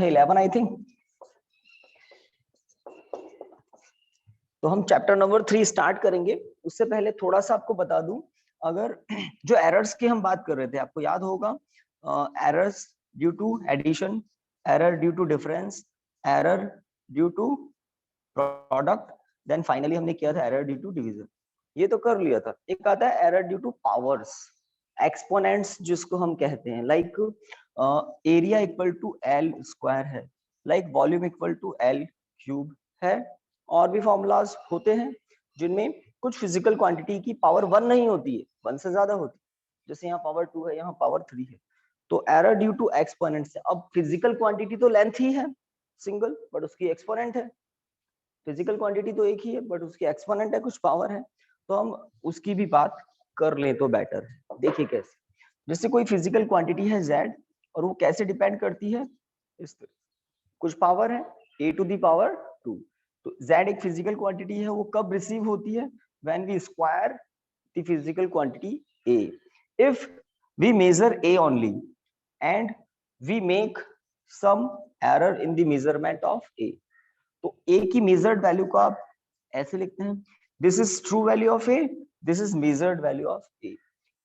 11 I think. तो हम chapter number 3 start करेंगे। उससे पहले थोड़ा सा आपको बता दूं, अगर जो एरर्स की हम बात कर रहे थे, आपको याद होगा errors due to addition, error due to difference, error due to product, then finally हमने किया था एरर ड्यू टू डिवीजन। ये तो कर लिया था। एक आता है error due to powers, exponents जिसको हम कहते हैं, like area equal to L square है, like volume equal to L cube है। और भी फॉर्मूलाज होते हैं जिनमें कुछ फिजिकल क्वांटिटी की पावर 1 नहीं होती है, 1 से ज्यादा होती है, जैसे यहाँ पावर 2 है, यहाँ पावर 3 है। तो एरर ड्यू टू एक्सपोनेंट्स है। अब फिजिकल क्वांटिटी तो लेंथ ही है सिंगल, बट उसकी एक्सपोनेंट है। फिजिकल क्वांटिटी तो एक ही है, बट उसकी एक्सपोनेंट है, कुछ पावर है, तो हम उसकी भी बात कर लें तो बेटर है। देखिए कैसे, जैसे कोई फिजिकल क्वांटिटी है z, और वो कैसे डिपेंड करती है, इस तरह कुछ पावर है a टू द पावर 2। तो z एक फिजिकल क्वांटिटी है, वो कब रिसीव होती है, when we square the physical quantity a। If we measure a only and we make some error in the measurement of a, तो a की measured value को आप ऐसे लिखते हैं, this is true value of a, this is measured value of a।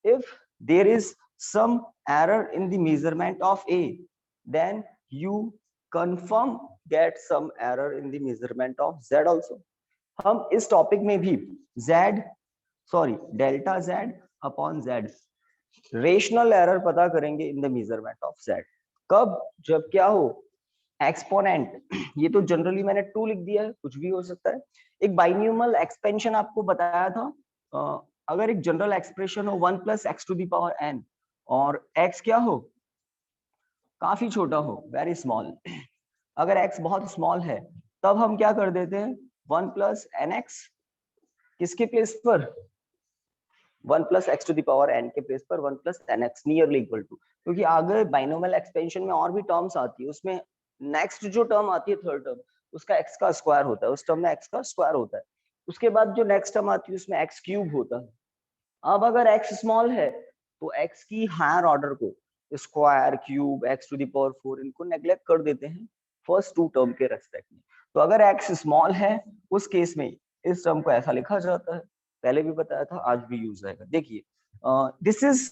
If there is some error in the measurement of a, then you confirm get some error in the measurement of z also। हम इस topic में भी delta z upon z rational error पता करेंगे इन the measurement of z। कब, जब क्या हो, एक्सपोनेंट। ये तो जनरली मैंने 2 लिख दिया है, कुछ भी हो सकता है। एक बाइन्यूमल एक्सपेंशन आपको बताया था, अगर एक जनरल एक्सप्रेशन हो 1 plus X to the power n, और x क्या हो, काफी छोटा हो, वेरी स्मॉल। अगर x बहुत स्मॉल है, तब हम क्या कर देते हैं, 1 प्लस एन एक्स, किसके प्लेस पर, 1 plus X to the power n के प्लेस पर 1 plus N X nearly equal to. क्योंकि आगे बाइनोमियल एक्सपेंशन में और भी टर्म्स आती है, उसमें नेक्स्ट जो टर्म आती है, थर्ड टर्म, उसका x का स्क्वायर होता है, उस टर्म में x का स्क्वायर होता है। उसके बाद जो नेक्स्ट टर्म आती है उसमें x क्यूब होता है। अब अगर x स्मॉल है तो x की हायर ऑर्डर को, square, cube, x to the power 4, इनको नेग्लेक्ट कर देते हैं फर्स्ट 2 टर्म के रेस्पेक्ट में। तो अगर x स्मॉल है, उस केस में इस टर्म को ऐसा लिखा जाता है, पहले भी बताया था, आज भी यूज आएगा। देखिए, this is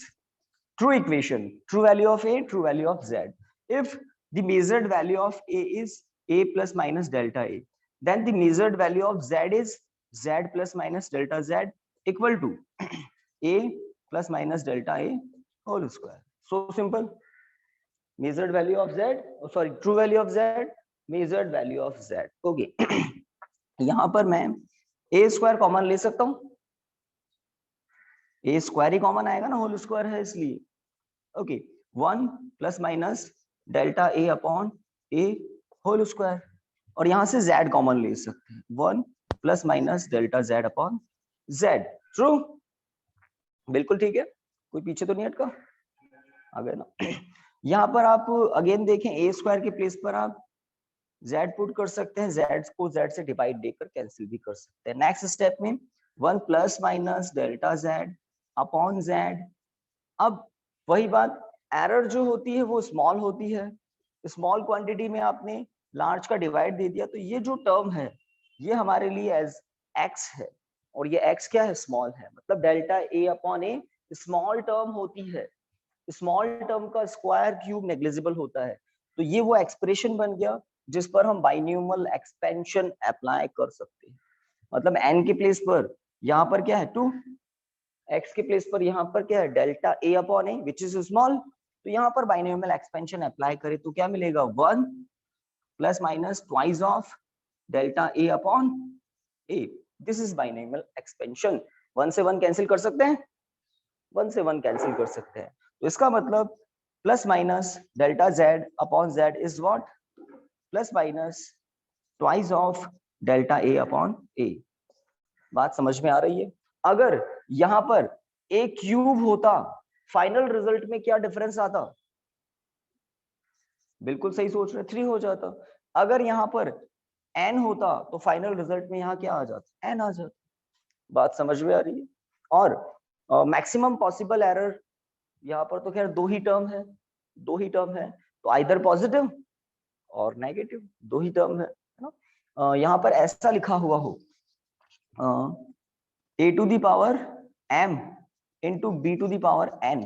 true equation, true value of a, true value of z। If the measured value of a is a plus minus delta a, then the measured value of z is z plus minus delta z equal to a plus minus delta a whole square। So simple। measured value of z, true value of z, measured value of z। okay। यहां पर मैं a square common ले सकता हूं, a square he common आएगा ना, whole square है इसलिए। Okay, 1 plus minus delta a upon a whole square, और यहां से z कॉमन ले सकते हैं, 1 plus minus delta z upon z। True, बिल्कुल ठीक है, कोई पीछे तो नहीं अटका, आ गए ना। यहाँ पर आप अगेन देखें, a स्क्वायर के प्लेस पर आप z पुट कर सकते हैं, z को z से डिवाइड देकर कैंसिल भी कर सकते हैं। नेक्स्ट स्टेप में 1 plus minus delta z upon z। अब वही बात, एरर जो होती है वो स्मॉल होती है, स्मॉल क्वांटिटी में आपने लार्ज का डिवाइड दे दिया, तो ये जो टर्म है ये हमारे लिए एज x है, और ये x क्या है, स्मॉल है, मतलब delta a upon a small term होती है। स्मॉल टर्म का स्क्वायर क्यूब नेग्लिजिबल होता है, तो ये वो एक्सप्रेशन बन गया जिस पर हम बाइन्यूमल एक्सपेंशन अप्लाई कर सकते हैं। मतलब n के प्लेस पर यहाँ पर क्या है 2, x के प्लेस पर यहाँ पर क्या है delta a upon a which is small, तो यहाँ पर बाइनोमियल एक्सपेंशन अप्लाई करें तो क्या मिलेगा, 1 plus minus twice of delta a upon a। This is binomial expansion. 1 से 1 कैंसिल कर सकते हैं, 1 से 1 कैंसिल कर सकते हैं, तो इसका मतलब plus minus delta z upon z is what, plus minus twice of delta a upon a। बात समझ में आ रही है। अगर यहाँ पर a क्यूब होता, फाइनल रिजल्ट में क्या डिफरेंस आता, बिल्कुल सही सोच रहे, 3 हो जाता। अगर यहाँ पर n होता तो फाइनल रिजल्ट में यहाँ क्या आ जाता, n आ जाता। बात समझ में आ रही है। और मैक्सिमम पॉसिबल एरर, यहाँ पर तो खैर 2 ही टर्म है, 2 ही टर्म है, तो आइदर पॉजिटिव और नेगेटिव, दो ही टर्म है ना। यहाँ पर ऐसा लिखा हुआ हो a to the power m into b to the power n,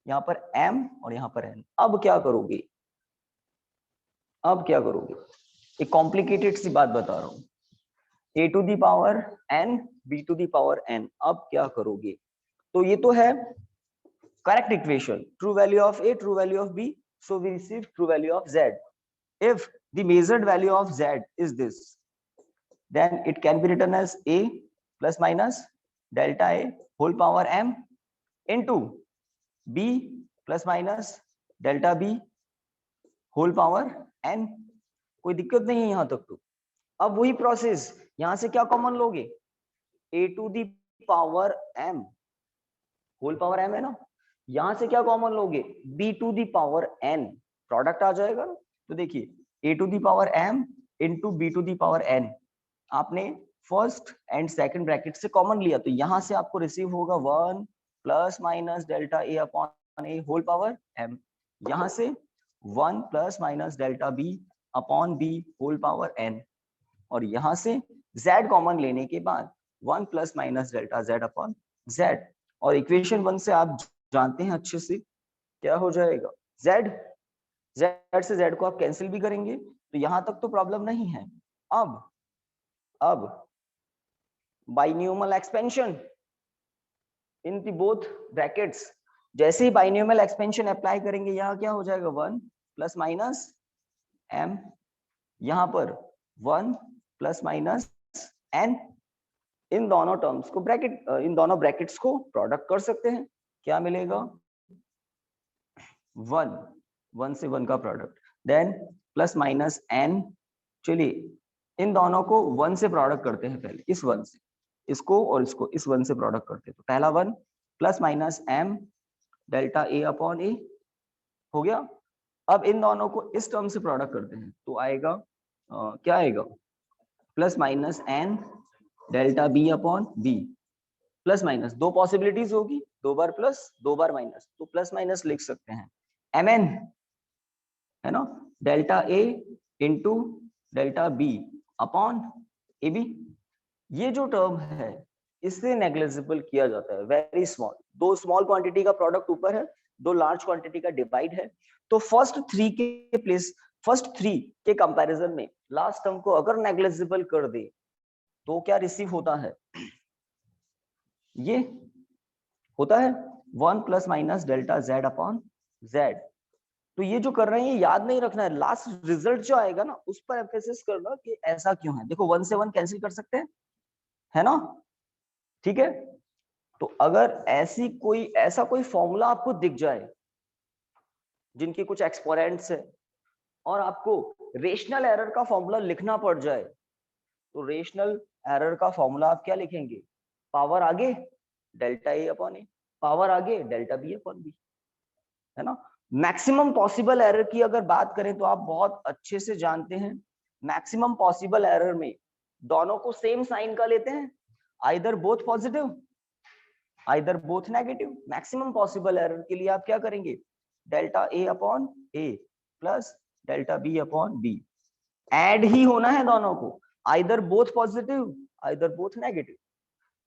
यहाँ पर m और यहाँ पर n। अब क्या करोगे, अब क्या करोगे, एक कॉम्प्लिकेटेड सी बात बता रहा हूँ, a to the power n b to the power n। अब क्या करोगे, तो ये तो है correct equation, true value of a, true value of b, so we receive true value of z. If the measured value of z is this, then it can be written as a plus minus delta a whole power m into b plus minus delta b whole power n। कोई दिक्कत नहीं है यहाँ तक तो। अब वही process, यहाँ से क्या कॉमन लोगे, a to the power m whole power m है ना, यहां से क्या कॉमन लोगे, b to the power n, product आ जाएगा ना। तो देखिए a to the power m into b to the power n, आपने फर्स्ट एंड सेकंड ब्रैकेट से कॉमन लिया, तो यहां से आपको रिसीव होगा 1 plus minus delta a upon a whole power m, यहां से 1 plus minus delta b upon b whole power n, और यहां से z कॉमन लेने के बाद 1 plus minus delta z upon z। और इक्वेशन 1 से आप जानते हैं अच्छे से क्या हो जाएगा, z, z से z को आप कैंसिल भी करेंगे, तो यहां तक तो प्रॉब्लम नहीं है। अब binomial expansion in the both brackets, जैसे ही बाइन्यूमल एक्सपेंशन अप्लाई करेंगे, यहाँ क्या हो जाएगा 1 प्लस माइनस m, यहाँ पर 1 प्लस माइनस n, इन दोनों टर्म्स को ब्रैकेट, इन दोनों ब्रैकेट्स को प्रोडक्ट कर सकते हैं, क्या मिलेगा 1, 1 से 1 का product, then plus minus n। चलिए इन दोनों को 1 से प्रोडक्ट करते हैं, पहले इस 1 से, इसको और इसको इस 1 से प्रोडक्ट करते हैं, तो पहला 1 plus minus m delta a upon a हो गया। अब इन दोनों को इस टर्म से प्रोडक्ट करते हैं, तो आएगा क्या आएगा, plus minus n delta b upon b, plus minus दो पॉसिबिलिटीज होगी, दो बार प्लस दो बार माइनस, तो प्लस माइनस लिख सकते हैं mn है ना, delta a into delta b upon A B. ये जो टर्म है इससे नेग्लिजिबल किया जाता है, वेरी स्मॉल, दो स्मॉल क्वांटिटी का प्रोडक्ट ऊपर है, दो लार्ज क्वांटिटी का डिवाइड है, तो फर्स्ट थ्री के कंपैरिजन में लास्ट टर्म को अगर नेग्लिजिबल कर दे तो क्या रिसीव होता है, ये होता है 1 plus minus delta z upon z। तो ये जो कर रहे हैं ये याद नहीं रखना है, लास्ट रिजल्ट जो आएगा ना उस पर एम्फेसिस करना कि ऐसा क्यों है। देखो 1 से 1 कैंसिल कर सकते हैं, है ना, ठीक है। तो अगर ऐसा कोई फॉर्मूला आपको दिख जाए जिनके कुछ एक्सपोनेंट्स है और आपको रेशनल एरर का फॉर्मूला लिखना पड़ जाए, तो रेशनल एरर का फॉर्मूला आप क्या लिखेंगे, पावर आगे delta A upon A, power आगे डेल्टा बी अपॉन बी, है ना। मैक्सिमम पॉसिबल एरर की अगर बात करें तो आप बहुत अच्छे से जानते हैं, मैक्सिमम पॉसिबल एरर में दोनों को सेम साइन का लेते हैं, either both positive either both negative. Maximum possible error के लिए आप क्या करेंगे, delta A upon A plus delta B upon B, add ही होना है दोनों को, either both positive either both negative.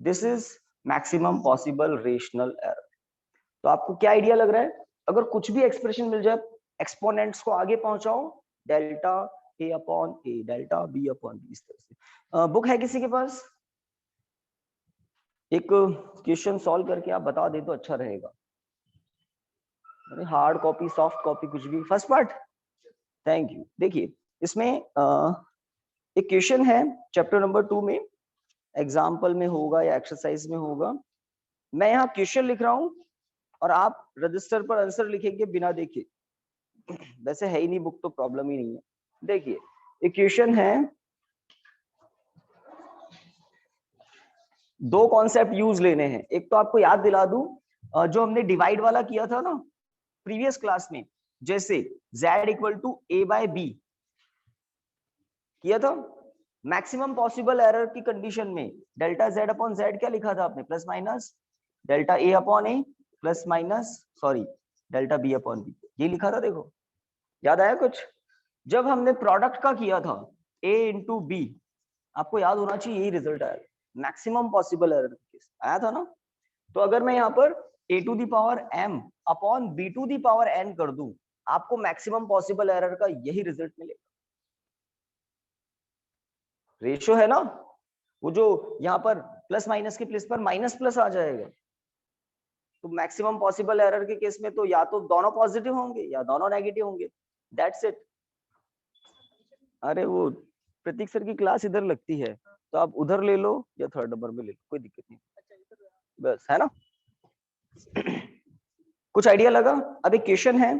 This is maximum possible rational error. तो आपको क्या आइडिया लग रहा है, अगर कुछ भी एक्सप्रेशन मिल जाए एक्सपोनेंट्स को आगे पहुंचाओ, delta A upon A delta B upon B, इस तरह से। बुक है किसी के पास, एक क्वेश्चन सॉल्व करके आप बता दे तो अच्छा रहेगा, हार्ड कॉपी सॉफ्ट कॉपी कुछ भी, फर्स्ट पार्ट, थैंक यू। देखिए इसमें एक क्वेश्चन है चैप्टर नंबर 2 में, एग्जाम्पल में होगा या एक्सरसाइज में होगा, मैं यहाँ क्वेश्चन लिख रहा हूँ और आप रजिस्टर पर आंसर लिखेंगे बिना देखे, वैसे है ही नहीं बुक तो प्रॉब्लम ही नहीं है। देखिए एक क्वेश्चन है, दो कॉन्सेप्ट यूज लेने हैं, एक तो आपको याद दिला दूं जो हमने डिवाइड वाला किया था ना प्रीवियस क्लास में, जैसे z equal to a by b किया था, मैक्सिमम पॉसिबल एरर की कंडीशन में डेल्टा z अपॉन z क्या लिखा था आपने, plus minus delta a upon a plus minus sorry delta b upon b, ये लिखा था, देखो याद आया कुछ। जब हमने प्रोडक्ट का किया था a इंटू बी, आपको याद होना चाहिए यही रिजल्ट आया, मैक्सिमम पॉसिबल एरर केस आया था ना। तो अगर मैं यहाँ पर a to the power m upon b to the power n कर दूं, आपको मैक्सिमम पॉसिबल एरर का यही रिजल्ट मिलेगा। रेशियो है ना, वो जो यहाँ पर प्लस माइनस के प्लेस पर माइनस प्लस आ जाएगा, तो मैक्सिमम पॉसिबल एरर के केस में तो या तो दोनों पॉजिटिव होंगे या दोनों नेगेटिव होंगे, दैट्स इट। अरे वो प्रतीक सर की क्लास इधर लगती है, तो आप उधर ले लो या थर्ड नंबर में ले लो, कोई दिक्कत नहीं, बस है ना। कुछ आइडिया लगा? अब एक क्वेश्चन है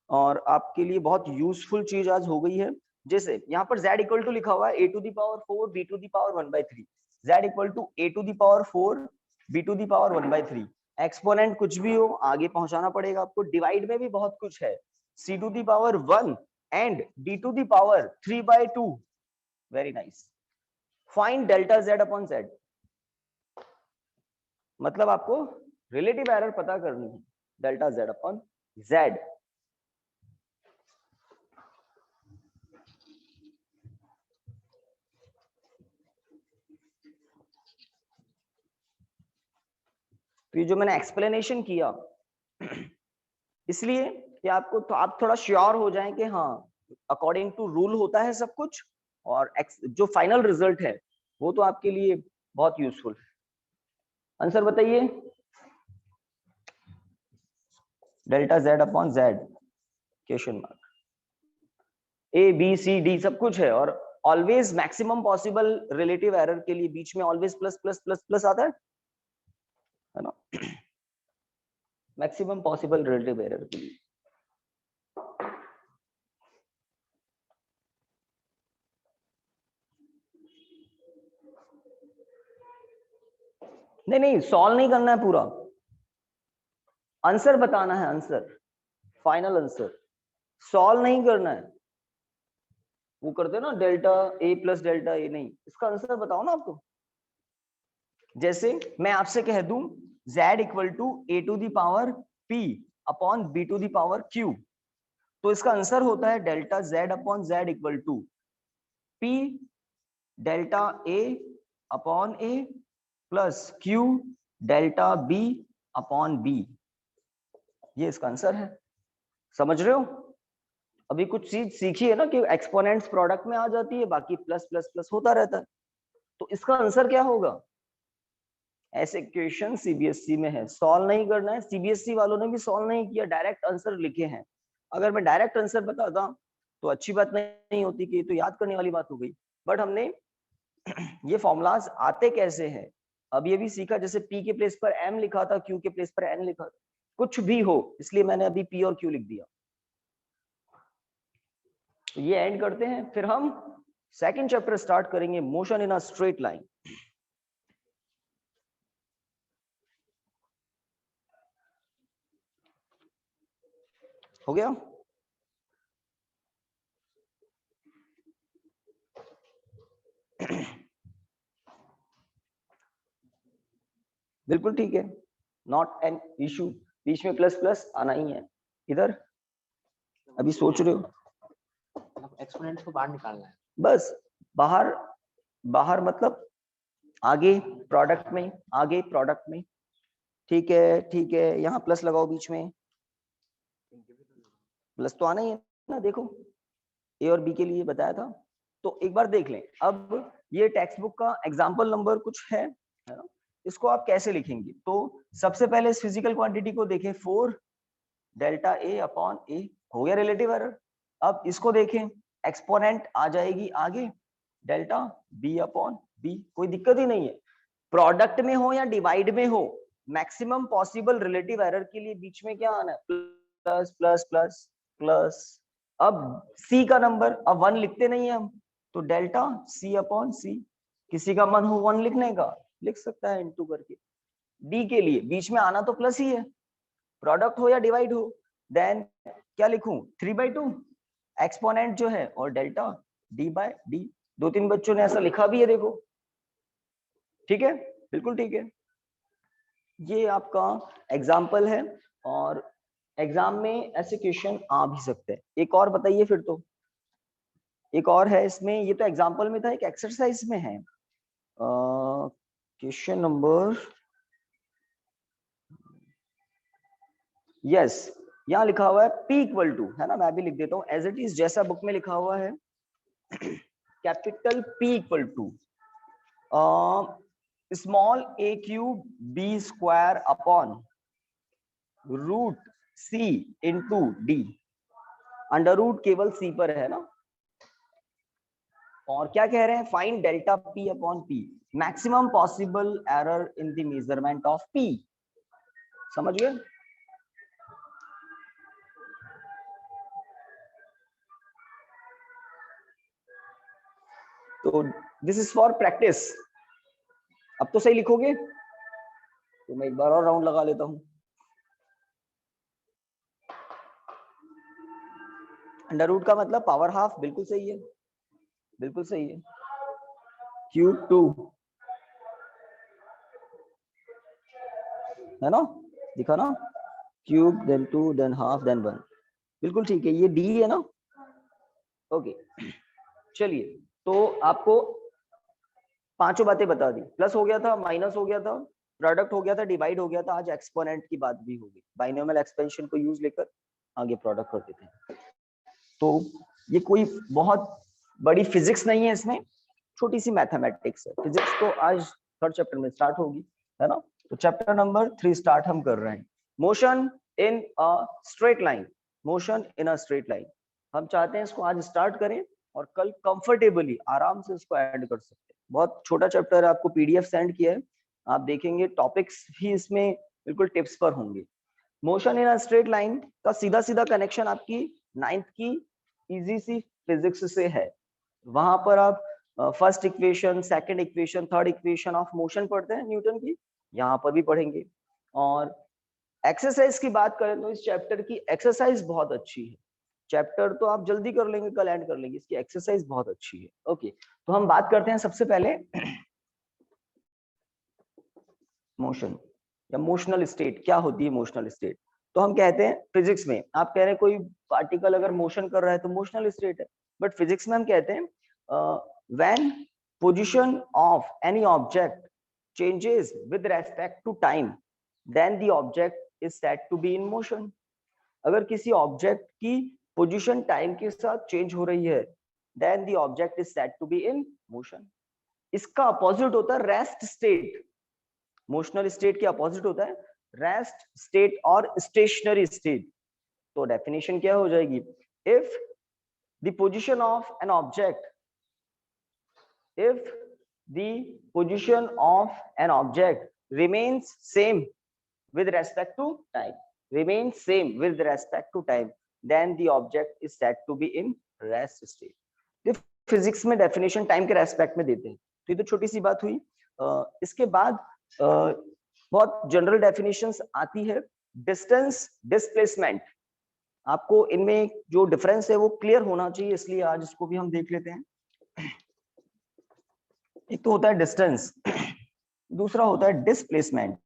और आपके लिए बहुत यूजफुल चीज आज हो गई है। जैसे यहाँ पर z इक्वल टू लिखा हुआ है a to the power 4 b to the power 1/3, z equal to a to the power 4 b to the power 1/3। Exponent कुछ भी हो आगे पहुंचाना पड़ेगा आपको। डिवाइड में भी बहुत कुछ है, c to the power 1 and d to the power 3/2। Very nice. Find delta z upon z, मतलब आपको रिलेटिव एरर पता करनी है, डेल्टा z अपॉन z। तो ये जो मैंने एक्सप्लेनेशन किया इसलिए कि आपको तो आप थोड़ा श्योर हो जाएं कि हाँ अकॉर्डिंग टू रूल होता है सब कुछ, और जो फाइनल रिजल्ट है वो तो आपके लिए बहुत यूजफुल है। आंसर बताइए, delta z upon z, question mark, A B C D सब कुछ है, और always maximum possible relative error के लिए बीच में always plus plus plus plus आता है ना, मैक्सिमम पॉसिबल रिलेटिव एरर के लिए। नहीं नहीं, सॉल्व नहीं करना है पूरा, आंसर बताना है, आंसर, फाइनल आंसर, सॉल्व नहीं करना है। वो करते ना delta A plus delta A, नहीं, इसका आंसर बताओ ना आपको। जैसे मैं आपसे कह दूं z equal to A to the power p upon b to the power q, तो इसका आंसर होता है delta z upon z equal to p delta a upon a plus q delta b upon b, ये इसका answer है। समझ रहे हो? अभी कुछ चीज सीखी है ना कि एक्सपोनेंट्स प्रोडक्ट में आ जाती है, बाकी प्लस प्लस प्लस होता रहता है, तो इसका आंसर क्या होगा? ऐसे क्वेश्चन सीबीएसई में है, सॉल्व नहीं करना है। सीबीएसई वालों ने भी सॉल्व नहीं किया, डायरेक्ट आंसर लिखे हैं। अगर मैं डायरेक्ट आंसर बताता तो अच्छी बात नहीं होती कि तो याद करने वाली बात हो गई, बट हमने ये फॉर्मूलाज आते कैसे हैं अब ये भी सीखा। जैसे p के प्लेस पर m लिखा था, q के प्लेस पर n लिखा था, कुछ भी हो, इसलिए मैंने अभी p और q लिख दिया। तो ये एंड करते हैं, फिर हम सेकंड चैप्टर स्टार्ट करेंगे, motion in a straight line. हो गया? बिल्कुल ठीक है, नॉट एन इशू, बीच में प्लस प्लस आना ही है। इधर अभी सोच रहे हो एक्सपोनेंट्स को बाहर निकालना है, बस बाहर, बाहर मतलब आगे प्रोडक्ट में, आगे प्रोडक्ट में, ठीक है ठीक है, यहाँ प्लस लगाओ बीच में, प्लस तो आना ही है ना, देखो ए और बी के लिए बताया था। तो एक बार देख लें, अब ये टेक्स्ट बुक का एग्जाम्पल नंबर कुछ है ना, इसको आप कैसे लिखेंगे? तो सबसे पहले इस फिजिकल क्वांटिटी को देखें, 4 डेल्टा ए अपॉन ए, हो गया रिलेटिव एरर। अब इसको देखें, एक्सपोनेंट आ जाएगी आगे, डेल्टा बी अपॉन बी, कोई दिक्कत ही नहीं है। प्रोडक्ट में हो या डिवाइड में हो, मैक्सिमम पॉसिबल रिलेटिव एरर के लिए बीच में क्या आना है? Plus plus plus plus. अब c का नंबर, अब 1 लिखते नहीं है हम, तो डेल्टा c अपॉन c, किसी का मन हो 1 लिखने का लिख सकता है इनटू करके। d के लिए बीच में आना तो प्लस ही है, प्रोडक्ट हो या डिवाइड हो, देन क्या लिखूं? 3/2 एक्सपोनेंट जो है, और डेल्टा d बाय d। 2-3 बच्चों ने ऐसा लिखा भी है, देखो, ठीक है, बिल्कुल ठीक है। ये आपका एग्जाम्पल है, और एग्जाम में ऐसे क्वेश्चन आ भी सकते हैं। एक और बताइए फिर तो, एक और है इसमें, ये तो एग्जांपल में था, एक एक्सरसाइज में है, क्वेश्चन नंबर, यस, यहाँ लिखा हुआ है P इक्वल टू, है ना, मैं भी लिख देता हूँ एज इट इज जैसा बुक में लिखा हुआ है, capital P equal to small a cube b square upon root c into d, under root केवल c पर है ना, और क्या कह रहे हैं, find delta p upon p, maximum possible error in the measurement of p, समझ गए? तो दिस इज फॉर प्रैक्टिस, अब तो सही लिखोगे, तो मैं एक बार और राउंड लगा लेता हूं। अंडर रूट का मतलब पावर हाफ, बिल्कुल सही है, बिल्कुल सही है, क्यूब 2 है ना, दिखा ना, cube then 2 then half then 1, बिल्कुल ठीक है, ये डी है ना, ओके। चलिए, तो आपको पांचों बातें बता दी, प्लस हो गया था, माइनस हो गया था, प्रोडक्ट हो गया था, डिवाइड हो गया था, आज एक्सपोनेंट की बात भी होगी, बाइनोमियल एक्सपेंशन को यूज लेकर आगे प्रोडक्ट कर देते हैं। तो ये कोई बहुत बड़ी फिजिक्स नहीं है, इसमें छोटी सी मैथमेटिक्स है, फिजिक्स तो आज थर्ड चैप्टर में स्टार्ट होगी, है ना। तो चैप्टर नंबर 3 स्टार्ट हम कर रहे हैं, motion in a straight line, motion in a straight line, हम चाहते हैं इसको आज स्टार्ट करें और कल कंफर्टेबली आराम से इसको ऐड कर सकते हैं। बहुत छोटा चैप्टर है, आपको पीडीएफ सेंड किया है, आप देखेंगे टॉपिक्स भी इसमें बिल्कुल टिप्स पर होंगे। Motion in a straight line का सीधा सीधा कनेक्शन आपकी 9th की इजी सी फिजिक्स से है, वहां पर आप first equation, second equation, third equation of motion पढ़ते हैं न्यूटन की, यहाँ पर भी पढ़ेंगे। और एक्सरसाइज की बात करें तो इस चैप्टर की एक्सरसाइज बहुत अच्छी है, चैप्टर तो आप जल्दी कर लेंगे, कल एंड कर लेंगे, इसकी एक्सरसाइज बहुत अच्छी है। ओके, तो हम बात करते हैं सबसे पहले मोशन या मोशनल स्टेट, क्या होती है मोशनल स्टेट। तो हम कहते हैं फिजिक्स में, आप कह रहे हैं कोई पार्टिकल अगर मोशन कर रहा है तो मोशनल स्टेट है, बट फिजिक्स में हम कहते हैं when position of any object changes with respect to time then the object is said to be in motion. अगर किसी ऑब्जेक्ट की पोजीशन टाइम के साथ चेंज हो रही है then the object is said to be in motion. इसका opposite होता है रेस्ट स्टेट, मोशनल स्टेट के अपोजिट होता है रेस्ट स्टेट और स्टेशनरी स्टेट। तो डेफिनेशन क्या हो जाएगी, if the position of an object, if the position of an object remains same with respect to time, remains same with respect to time, then the object is said to be in rest state। ये physics में definition time के respect में देते हैं, तो ये तो छोटी सी बात हुई। इसके बाद बहुत जनरल डेफिनेशंस आती है, डिस्टेंस, डिस्प्लेसमेंट, आपको इनमें जो डिफरेंस है वो क्लियर होना चाहिए, इसलिए आज इसको भी हम देख लेते हैं। एक तो होता है डिस्टेंस, दूसरा होता है डिस्प्लेसमेंट।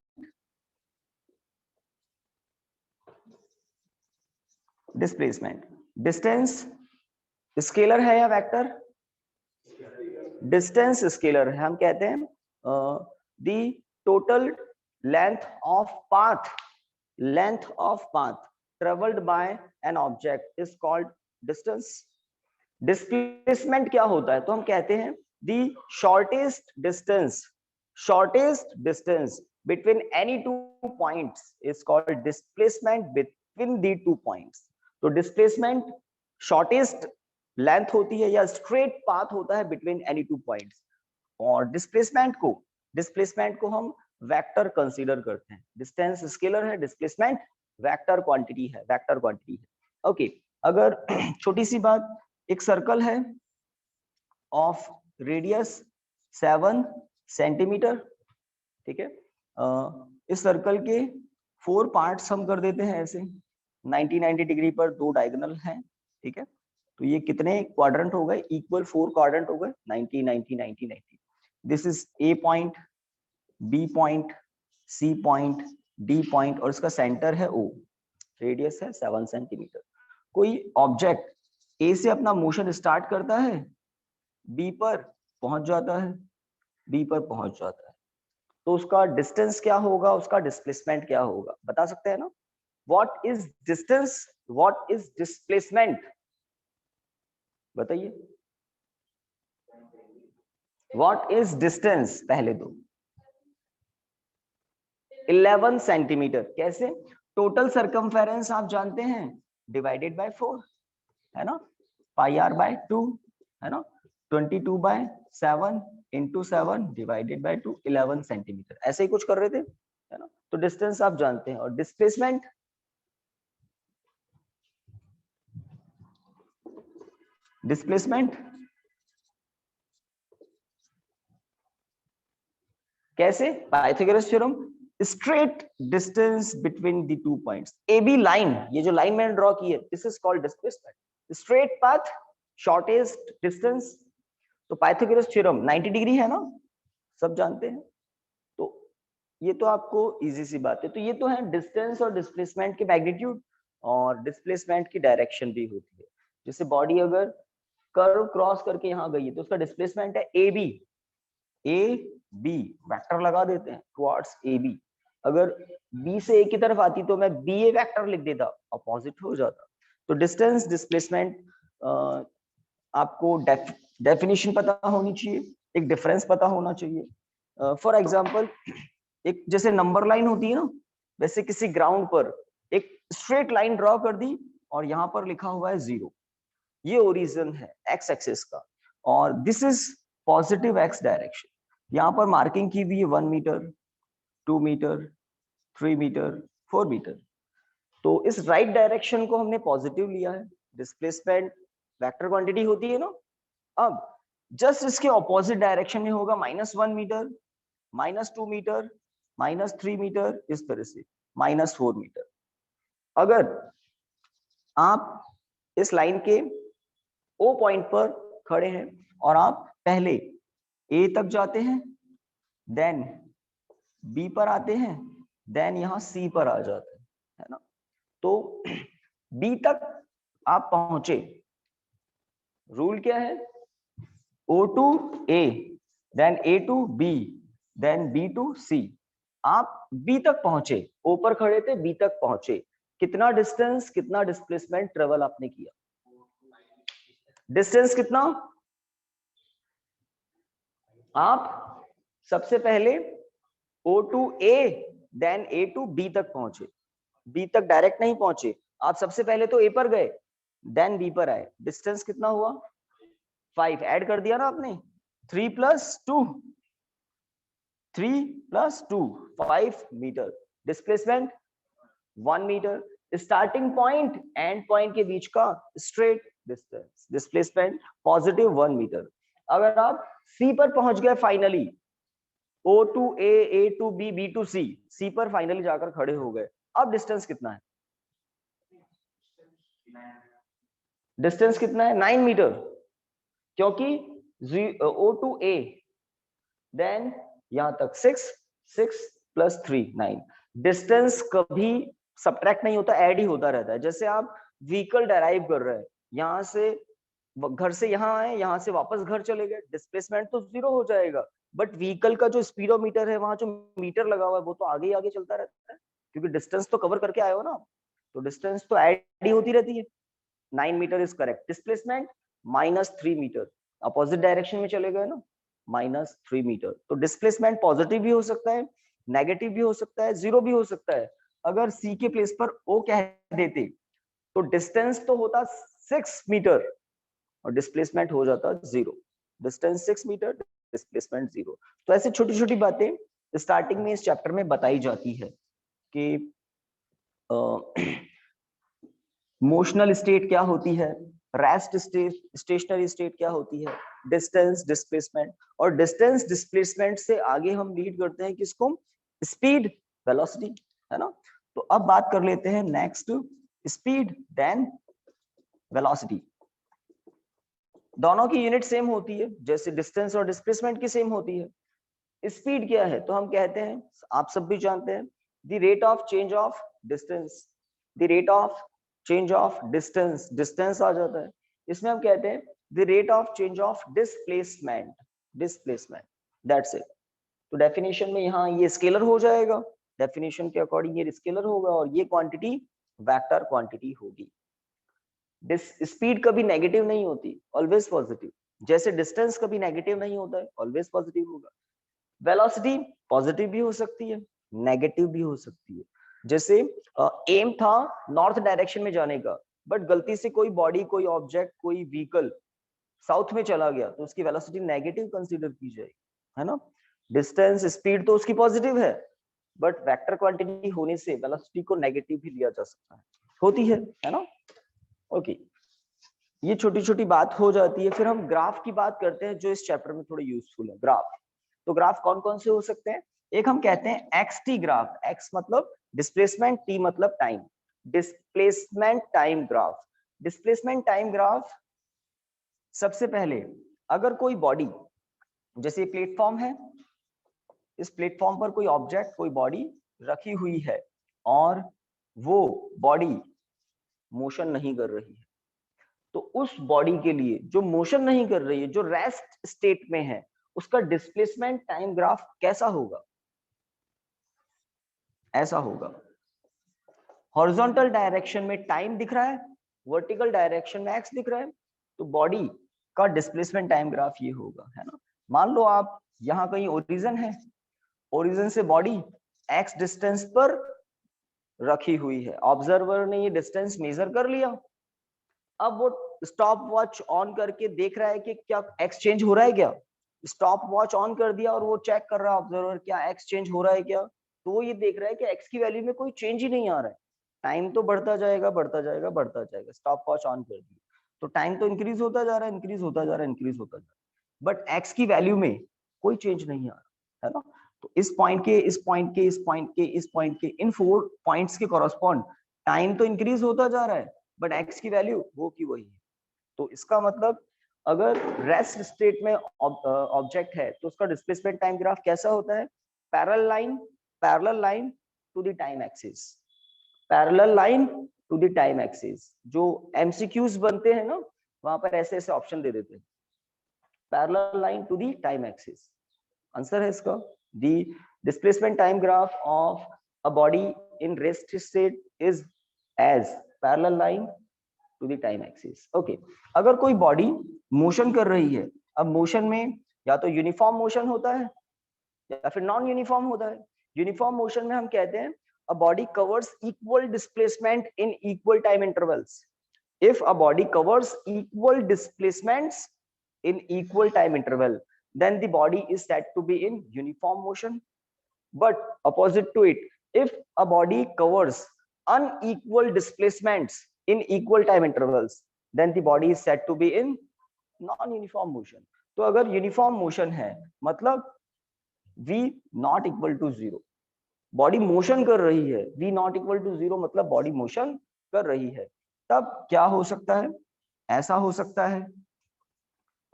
डिस्प्लेसमेंट, डिस्टेंस स्केलर है या वेक्टर, डिस्टेंस स्केलर है, हम कहते हैं the total length of path, length of path travelled by an object is called distance. Displacement क्या होता है, तो हम कहते हैं the shortest distance, shortest distance between any two points is called displacement between the 2 points। तो displacement shortest length होती है या straight path होता है between any 2 points, और displacement को हम वेक्टर कंसीडर करते हैं। डिस्टेंस स्केलर है, डिस्प्लेसमेंट वेक्टर क्वांटिटी है, वेक्टर क्वांटिटी है। ओके, अगर छोटी सी बात, एक सर्कल है ऑफ रेडियस 7 सेंटीमीटर, ठीक है, इस सर्कल के 4 पार्ट्स हम कर देते हैं ऐसे 90 डिग्री पर, 2 डायगोनल हैं, ठीक है, तो ये कितने क्वाड्रेंट हो गए, इक्वल 4 क्वाड्रेंट हो गए, 90 90 90 90। This is A point, B point, C point, D point, और इसका सेंटर है ओ, रेडियस है 7 सेंटीमीटर। कोई ऑब्जेक्ट ए से अपना मोशन स्टार्ट करता है, बी पर पहुंच जाता है, बी पर पहुंच जाता है, तो उसका डिस्टेंस क्या होगा, उसका डिस्प्लेसमेंट क्या होगा, बता सकते हैं ना? What is distance, what is displacement, बताइए। व्हाट इज डिस्टेंस, पहले दो। 11 सेंटीमीटर। कैसे? टोटल सरकमफेरेंस आप जानते हैं, डिवाइडेड बाय 4, है ना, पाई आर बाय 2, है ना, 22/7 इंटू 7 डिवाइडेड बाय 2, 11 सेंटीमीटर। ऐसे ही कुछ कर रहे थे, है ना। तो डिस्टेंस आप जानते हैं, और डिस्प्लेसमेंट, डिस्प्लेसमेंट कैसे? Pythagoras theorem, straight distance between the two points. A B line, ये जो लाइन मैंने ड्रॉ की है, this is called displacement. Straight path, shortest distance. तो पाइथागोरस थ्योरम 90 डिग्री है ना, सब जानते हैं। तो ये तो आपको इजी सी बात है। तो ये तो है डिस्टेंस और डिस्प्लेसमेंट के मैग्नीट्यूड, और डिस्प्लेसमेंट की डायरेक्शन भी होती है। जैसे बॉडी अगर कर्व क्रॉस करके यहाँ गई है, तो उसका डिस्प्लेसमेंट है A B, A B vector लगा देते हैं टुवर्ड्स ए बी। अगर बी से ए की तरफ आती तो मैं बी ए वेक्टर लिख देता, अपोजिट हो जाता। तो डिस्टेंस, डिस्प्लेसमेंट, आपको डेफिनेशन पता होनी चाहिए, एक डिफरेंस पता होना चाहिए। फॉर एग्जांपल, एक जैसे नंबर लाइन होती है ना, वैसे किसी ग्राउंड पर एक स्ट्रेट लाइन ड्रॉ कर दी, और यहाँ पर लिखा हुआ है 0, ये ओरिजिन है एक्स एक्सिस का, और this is positive x direction. यहाँ पर मार्किंग की हुई है 1 मीटर, 2 मीटर, 3 मीटर, 4 मीटर। तो इस राइट डायरेक्शन को हमने पॉजिटिव लिया है। डिस्प्लेसमेंट वेक्टर क्वांटिटी होती है ना। अब जस्ट इसके ऑपोजिट डायरेक्शन में होगा -1 मीटर, -2 मीटर, -3 मीटर, इस तरह से -4 मीटर। अगर आप इस लाइन के ओ पॉइंट पर खड़े हैं, और आप पहले ए तक जाते हैं, देन बी पर आते हैं, देन यहाँ सी पर आ जाते हैं, है ना। तो बी तक आप पहुंचे, रूल क्या है? O to A, then A to B, then B to C। आप B तक पहुंचे, O पर खड़े थे, B तक पहुंचे, कितना डिस्टेंस, कितना डिस्प्लेसमेंट ट्रेवल आपने किया? डिस्टेंस कितना? आप सबसे पहले O to A, then A to B तक पहुंचे, B तक डायरेक्ट नहीं पहुंचे, आप सबसे पहले तो A पर गए, देन B पर आए। डिस्टेंस कितना हुआ? 5 ऐड कर दिया ना आपने, 3 + 2, 3 + 2, 5 metre. Displacement 1 metre. Starting point end point के बीच का स्ट्रेट डिस्टेंस, डिस्प्लेसमेंट +1 मीटर। अगर आप सी पर पहुंच गए finally, O to A, A to B, B to C, सी पर फाइनली जाकर खड़े हो गए, अब डिस्टेंस कितना है? डिस्टेंस कितना है? 9 मीटर, क्योंकि O to A, देन यहां तक 6, 6 + 3 9। डिस्टेंस कभी सब्ट्रैक्ट नहीं होता, ऐड ही होता रहता है। जैसे आप व्हीकल ड्राइव कर रहे हैं, यहाँ से घर से यहाँ आए, यहाँ से वापस घर चले गए, डिस्प्लेसमेंट तो 0 हो जाएगा, बट व्हीकल का जो स्पीडोमीटर है, वहां जो मीटर लगा हुआ है, वो तो आगे ही आगे चलता रहता है, क्योंकि डिस्टेंस तो कवर करके आए हो ना। तो डिस्टेंस तो ऐड ही होती रहती है। 9 metre is correct. Displacement -3 metre, opposite direction में चले गए ना, -3 मीटर। तो डिस्प्लेसमेंट पॉजिटिव भी हो सकता है, नेगेटिव भी हो सकता है, 0 भी हो सकता है। अगर सी के प्लेस पर ओ कह देते, तो डिस्टेंस तो होता 6 मीटर, और डिस्प्लेसमेंट हो जाता 0। Distance 6 metre, displacement 0। तो ऐसे छोटी छोटी बातें स्टार्टिंग में इस चैप्टर में बताई जाती है कि मोशनल स्टेट क्या होती है, रेस्ट स्टेट, स्टेशनरी स्टेट क्या होती है, डिस्टेंस, डिस्प्लेसमेंट। और डिस्टेंस डिस्प्लेसमेंट से आगे हम लीड करते हैं किसको? स्पीड, वेलोसिटी, है ना। तो अब बात कर लेते हैं नेक्स्ट, स्पीड देन वेलोसिटी। दोनों की यूनिट सेम होती है, जैसे डिस्टेंस और डिस्प्लेसमेंट की सेम होती है। स्पीड क्या है? तो हम कहते हैं, आप सब भी जानते हैं, the rate of change of distance, the rate of change of distance, distance आ जाता है। इसमें हम कहते हैं the rate of change of displacement, displacement, that's it. तो डेफिनेशन में यहाँ ये स्केलर हो जाएगा, डेफिनेशन के अकॉर्डिंग ये स्केलर होगा और ये क्वांटिटी वेक्टर क्वांटिटी होगी। स्पीड कभी नेगेटिव नहीं होती, ऑलवेज पॉजिटिव, जैसे डिस्टेंस कभी नेगेटिव नहीं होता है, ऑलवेज पॉजिटिव होगा। वेलोसिटी पॉजिटिव भी हो सकती है, नेगेटिव भी हो सकती है। जैसे एम था नॉर्थ डायरेक्शन में जाने का, बट गलती से कोई बॉडी, कोई ऑब्जेक्ट, कोई व्हीकल साउथ में चला गया तो उसकी वेलोसिटी नेगेटिव कंसीडर की जाएगी, है ना। डिस्टेंस, स्पीड तो उसकी पॉजिटिव है, बट वेक्टर क्वांटिटी होने से वेलोसिटी को नेगेटिव भी लिया जा सकता है, होती है ना। ओके, ये छोटी छोटी बात हो जाती है। फिर हम ग्राफ की बात करते हैं जो इस चैप्टर में थोड़ा यूजफुल है। ग्राफ, तो ग्राफ कौन कौन से हो सकते हैं? एक हम कहते हैं एक्स टी ग्राफ, एक्स मतलब डिस्प्लेसमेंट, टी मतलब time, displacement time graph. Displacement time graph, सबसे पहले अगर कोई बॉडी, जैसे प्लेटफॉर्म है, इस प्लेटफॉर्म पर कोई ऑब्जेक्ट, कोई बॉडी रखी हुई है और वो बॉडी मोशन नहीं कर रही है, तो उस बॉडी के लिए जो मोशन नहीं कर रही है, जो रेस्ट स्टेट में है, उसका डिस्प्लेसमेंट टाइम ग्राफ कैसा होगा? ऐसा होगा। हॉरिजॉन्टल डायरेक्शन में टाइम दिख रहा है, वर्टिकल डायरेक्शन में एक्स दिख रहा है, तो बॉडी का डिस्प्लेसमेंट टाइम ग्राफ ये होगा, है ना। मान लो आप यहाँ कहीं ओरिजिन है, ओरिजिन से बॉडी एक्स डिस्टेंस पर रखी हुई है, ऑब्जर्वर ने ये डिस्टेंस मेजर कर लिया, अब वो स्टॉप वॉच ऑन करके देख रहा है कि क्या एक्स चेंज हो रहा है क्या। स्टॉप वॉच ऑन कर दिया और वो चेक कर रहा है ऑब्जर्वर, क्या एक्स चेंज हो रहा है क्या, तो वो ये देख रहा है कि एक्स की वैल्यू में कोई चेंज ही नहीं आ रहा है। टाइम तो बढ़ता जाएगा, बढ़ता जाएगा, बढ़ता जाएगा, स्टॉप वॉच ऑन कर दी तो टाइम तो इंक्रीज होता जा रहा है, इंक्रीज होता जा रहा है, इंक्रीज होता जा रहा है, बट एक्स की वैल्यू में कोई चेंज नहीं आ रहा है ना। तो इस पॉइंट के, इस पॉइंट के, इस पॉइंट के, इस पॉइंट के, इन 4 पॉइंट्स के कॉरस्पॉन्ड टाइम तो इंक्रीज होता जा रहा है, बट एक्स की वैल्यू वो की वही है। तो इसका मतलब अगर रेस्ट स्टेट में ऑब्जेक्ट है तो उसका डिस्प्लेसमेंट टाइम ग्राफ कैसा होता है? Parallel line, parallel line to the time axis, parallel line to the time axis. जो एमसीक्यूज बनते हैं ना, वहां पर ऐसे ऐसे ऑप्शन दे देते हैं, parallel line to the time axis. Answer है इसका the displacement time graph of a body in rest state is as parallel line to the time axis. Okay, अगर कोई बॉडी मोशन कर रही है, अब मोशन में या तो यूनिफॉर्म मोशन होता है या फिर नॉन यूनिफॉर्म होता है। यूनिफॉर्म मोशन में हम कहते हैं a body covers equal displacement in equal time intervals. If a body covers equal displacements in equal time interval, then the body is said to be in uniform motion. But opposite to it, if a body covers unequal displacements in equal time intervals, then the body is said to be in non-uniform motion. तो अगर uniform motion है मतलब v not equal to 0, body motion कर रही है, v not equal to 0 मतलब body motion कर रही है, तब क्या हो सकता है? ऐसा हो सकता है,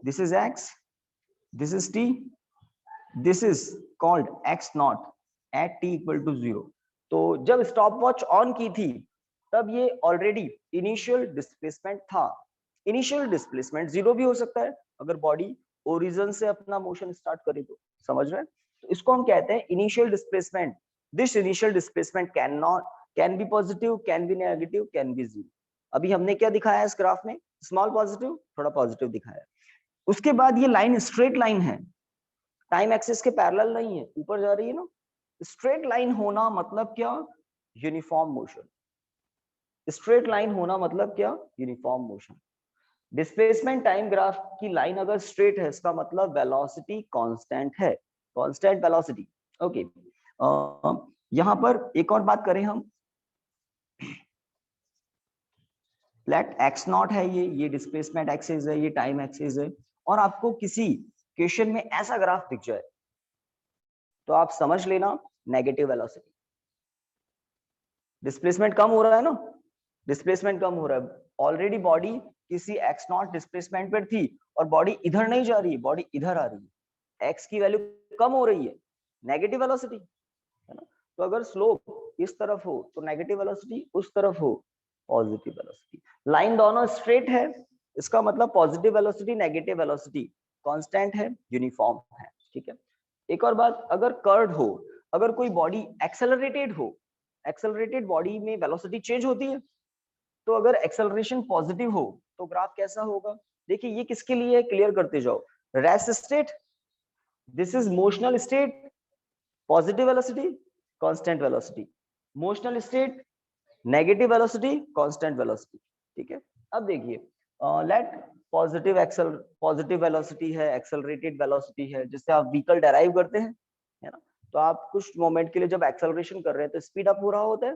this is x, this is t, this is called x naught at t equal to 0। तो जब स्टॉप वॉच ऑन की थी तब ये ऑलरेडी इनिशियल डिस्प्लेसमेंट था। इनिशियल डिस्प्लेसमेंट 0 भी हो सकता है अगर बॉडी ओरिजिन से अपना मोशन स्टार्ट करे तो, समझ रहे हैं? तो इसको हम कहते हैं initial displacement. This initial displacement can be positive, can be negative, can be 0। अभी हमने क्या दिखाया इस ग्राफ में? स्मॉल पॉजिटिव, थोड़ा पॉजिटिव दिखाया। उसके बाद ये लाइन स्ट्रेट लाइन है, टाइम एक्सिस के पैरेलल नहीं है, ऊपर जा रही है ना। स्ट्रेट लाइन होना मतलब क्या? Uniform motion. स्ट्रेट लाइन होना मतलब क्या? Uniform motion. Displacement time graph की लाइन अगर स्ट्रेट है, इसका मतलब वेलोसिटी कांस्टेंट है, कांस्टेंट वेलोसिटी। ओके, यहां पर एक और बात करें हम, लेट एक्स नॉट है, ये डिस्प्लेसमेंट एक्सिस है, ये टाइम एक्सिस है, और आपको किसी क्वेश्चन में ऐसा ग्राफ दिख जाए तो आप समझ लेना नेगेटिव वेलोसिटी। डिस्प्लेसमेंट कम हो रहा है ना, डिस्प्लेसमेंट कम हो रहा है, ऑलरेडी बॉडी किसी एक्स नॉट डिस्प्लेसमेंट पर थी और बॉडी इधर नहीं जा रही है, बॉडी इधर आ रही है, एक्स की वैल्यू कम हो रही है, नेगेटिव वेलोसिटी, है ना। तो अगर स्लोप इस तरफ हो तो नेगेटिव वेलोसिटी, उस तरफ हो पॉजिटिव वेलोसिटी। लाइन दोनों स्ट्रेट है इसका मतलब positive velocity negative velocity constant है, यूनिफॉर्म है, ठीक है। एक और बात, अगर कर्व हो, अगर कोई बॉडी एक्सेलरेटेड हो, एक्सेलरेटेड बॉडी में वेलोसिटी चेंज होती है, तो अगर एक्सेलरेशन पॉजिटिव हो तो ग्राफ कैसा होगा? देखिए ये किसके लिए है, क्लियर करते जाओ। Rest state, this is motional state, positive velocity, constant velocity. Motional state, negative velocity, constant velocity, ठीक है। अब देखिए लेट पॉजिटिव वेलोसिटी है, एक्सेलरेटेड वेलोसिटी है, जिससे आप व्हीकल डेराइव करते हैं, है ना। तो आप कुछ मोमेंट के लिए जब एक्सेलरेशन कर रहे हैं तो स्पीड अप हो रहा होता है,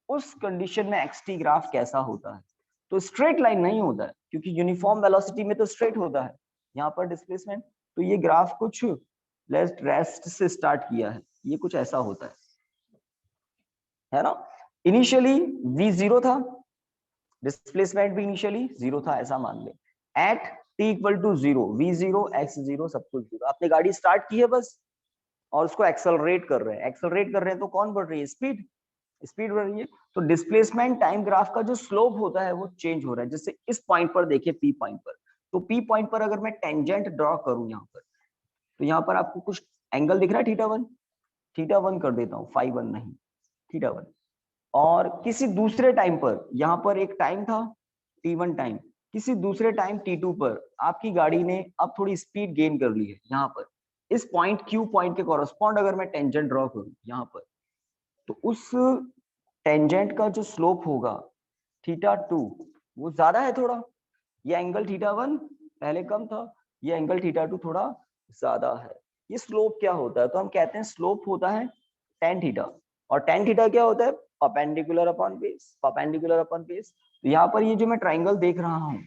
उस कंडीशन में एक्सटी ग्राफ कैसा होता है? तो स्ट्रेट लाइन नहीं होता है, क्योंकि यूनिफॉर्म वेलोसिटी में तो स्ट्रेट होता है, यहाँ पर डिस्प्लेसमेंट। तो ये ग्राफ कुछ रेस्ट से स्टार्ट किया है, ये कुछ ऐसा होता है ना। इनिशियली v जीरो था, डिस्प्लेसमेंट भी इनिशियली जीरो था, ऐसा मान ले। At t equal to zero, v zero x zero सब कुछ जीरो, आपने गाड़ी स्टार्ट की है बस, और उसको एक्सेलरेट कर रहे हैं, एक्सेलरेट कर रहे हैं तो कौन बढ़ रही है? स्पीड, स्पीड बढ़ रही है। तो डिस्प्लेसमेंट टाइम ग्राफ का जो स्लोप होता है वो चेंज हो रहा है। जैसे इस पॉइंट पर देखिए, पी पॉइंट पर, तो पी पॉइंट पर अगर मैं टेंजेंट ड्रॉ करूं यहाँ पर, तो यहाँ पर आपको कुछ एंगल दिख रहा है, थीटा वन कर देता हूँ, फाई वन नहीं, थीटा वन। और किसी दूसरे टाइम पर, यहाँ पर एक टाइम था t1 टाइम, किसी दूसरे टाइम t2 पर आपकी गाड़ी ने अब थोड़ी स्पीड गेन कर ली है, यहाँ पर इस पॉइंट Q पॉइंट के कॉरेस्पॉन्ड अगर मैं टेंजेंट ड्रॉ करूं यहाँ पर, तो उस टेंजेंट का जो स्लोप होगा थीटा टू, वो ज्यादा है थोड़ा। ये एंगल थीटा वन पहले कम था, ये एंगल थीटा टू थोड़ा ज्यादा है। ये स्लोप क्या होता है? तो हम कहते हैं स्लोप होता है टेन थीटा। और टेन थीटा क्या होता है? Perpendicular upon base, perpendicular upon base. तो यहाँ पर ये जो मैं ट्राइंगल देख रहा हूँ,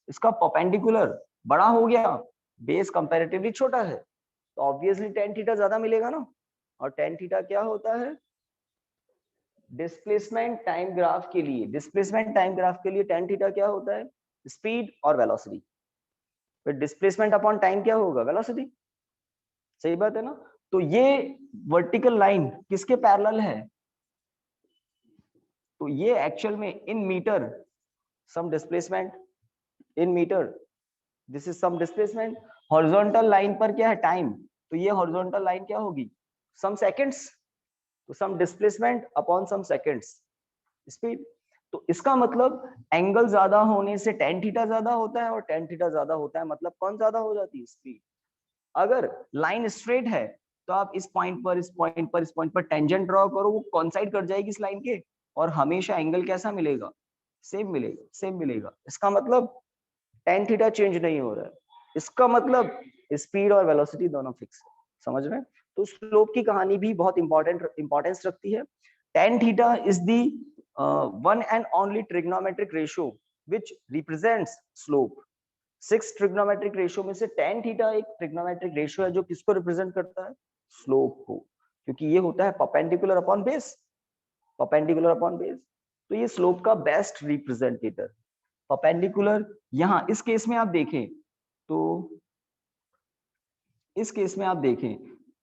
इसका परपेंडिकुलर बड़ा हो गया, बेस कंपैरेटिवली छोटा है, तो ऑब्वियसली टेन थीटा ज्यादा मिलेगा ना। और टेन थीटा क्या होता है? डिस्प्लेसमेंट टाइम ग्राफ के लिए, डिस्प्लेसमेंट टाइम ग्राफ के लिए टेन थीटा क्या होता है? स्पीड और वेलोसिटी। फिर डिस्प्लेसमेंट अपॉन टाइम क्या होगा? वेलोसिटी। सही बात है ना। तो ये वर्टिकल लाइन किसके पैरेलल है? तो ये एक्चुअल में in meter some displacement, in meter this is some displacement. Horizontal line पर क्या है? टाइम। तो ये हॉरिजॉन्टल लाइन क्या होगी? सम सेकंड्स। तो सम डिस्प्लेसमेंट अपॉन सम सेकंड्स स्पीड। तो इसका मतलब एंगल ज्यादा होने से टेन थीटा ज्यादा होता है, और टेन थीटा ज्यादा होता है मतलब कौन ज्यादा हो जाती है? स्पीड। अगर लाइन स्ट्रेट है तो आप इस पॉइंट पर, इस पॉइंट पर, इस पॉइंट पर टेंजेंट ड्रॉ करो, वो कॉन्साइड कर जाएगी इस लाइन के, और हमेशा एंगल कैसा मिलेगा? सेम मिलेगा, सेम मिलेगा। इसका मतलब टेन थीटा चेंज नहीं हो रहा है, इसका मतलब स्पीड और वेलोसिटी दोनों फिक्स है। समझ रहे हैं? तो स्लोप की कहानी भी बहुत इंपॉर्टेंस रखती है। Tan theta is the one and only trigonometric ratio which represents slope. 6 trigonometric ratio में से टेन थीटा एक ट्रिग्नोमेट्रिक रेशियो है जो किसको रिप्रेजेंट करता है? स्लोप को, क्योंकि ये होता है perpendicular upon base, perpendicular upon base. तो ये स्लोप का बेस्ट रिप्रेजेंटेटर परपेंडिकुलर। यहाँ इस केस में आप देखें तो, इस केस में आप देखें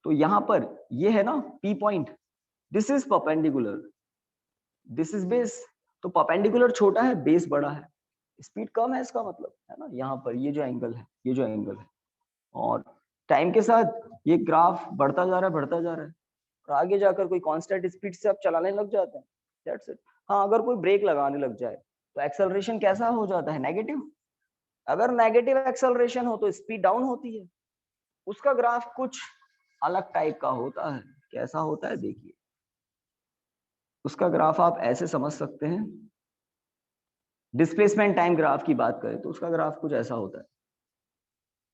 तो यहाँ पर ये है ना P point, this is perpendicular, this is base. तो परपेंडिकुलर छोटा है, बेस बड़ा है, स्पीड कम है, इसका मतलब है ना। यहाँ पर ये जो एंगल है, ये जो एंगल है, और टाइम के साथ ये ग्राफ बढ़ता जा रहा है, बढ़ता जा रहा है, और आगे जाकर कोई कांस्टेंट स्पीड से आप चलाने लग जाते हैं, दैट्स इट। हाँ, अगर कोई ब्रेक लगाने लग जाए तो एक्सेलरेशन कैसा हो जाता है? नेगेटिव। अगर नेगेटिव एक्सेलरेशन हो तो स्पीड डाउन होती है, उसका ग्राफ कुछ अलग टाइप का होता है। कैसा होता है? देखिए, उसका ग्राफ आप ऐसे समझ सकते हैं, डिस्प्लेसमेंट टाइम ग्राफ की बात करें तो उसका ग्राफ कुछ ऐसा होता है,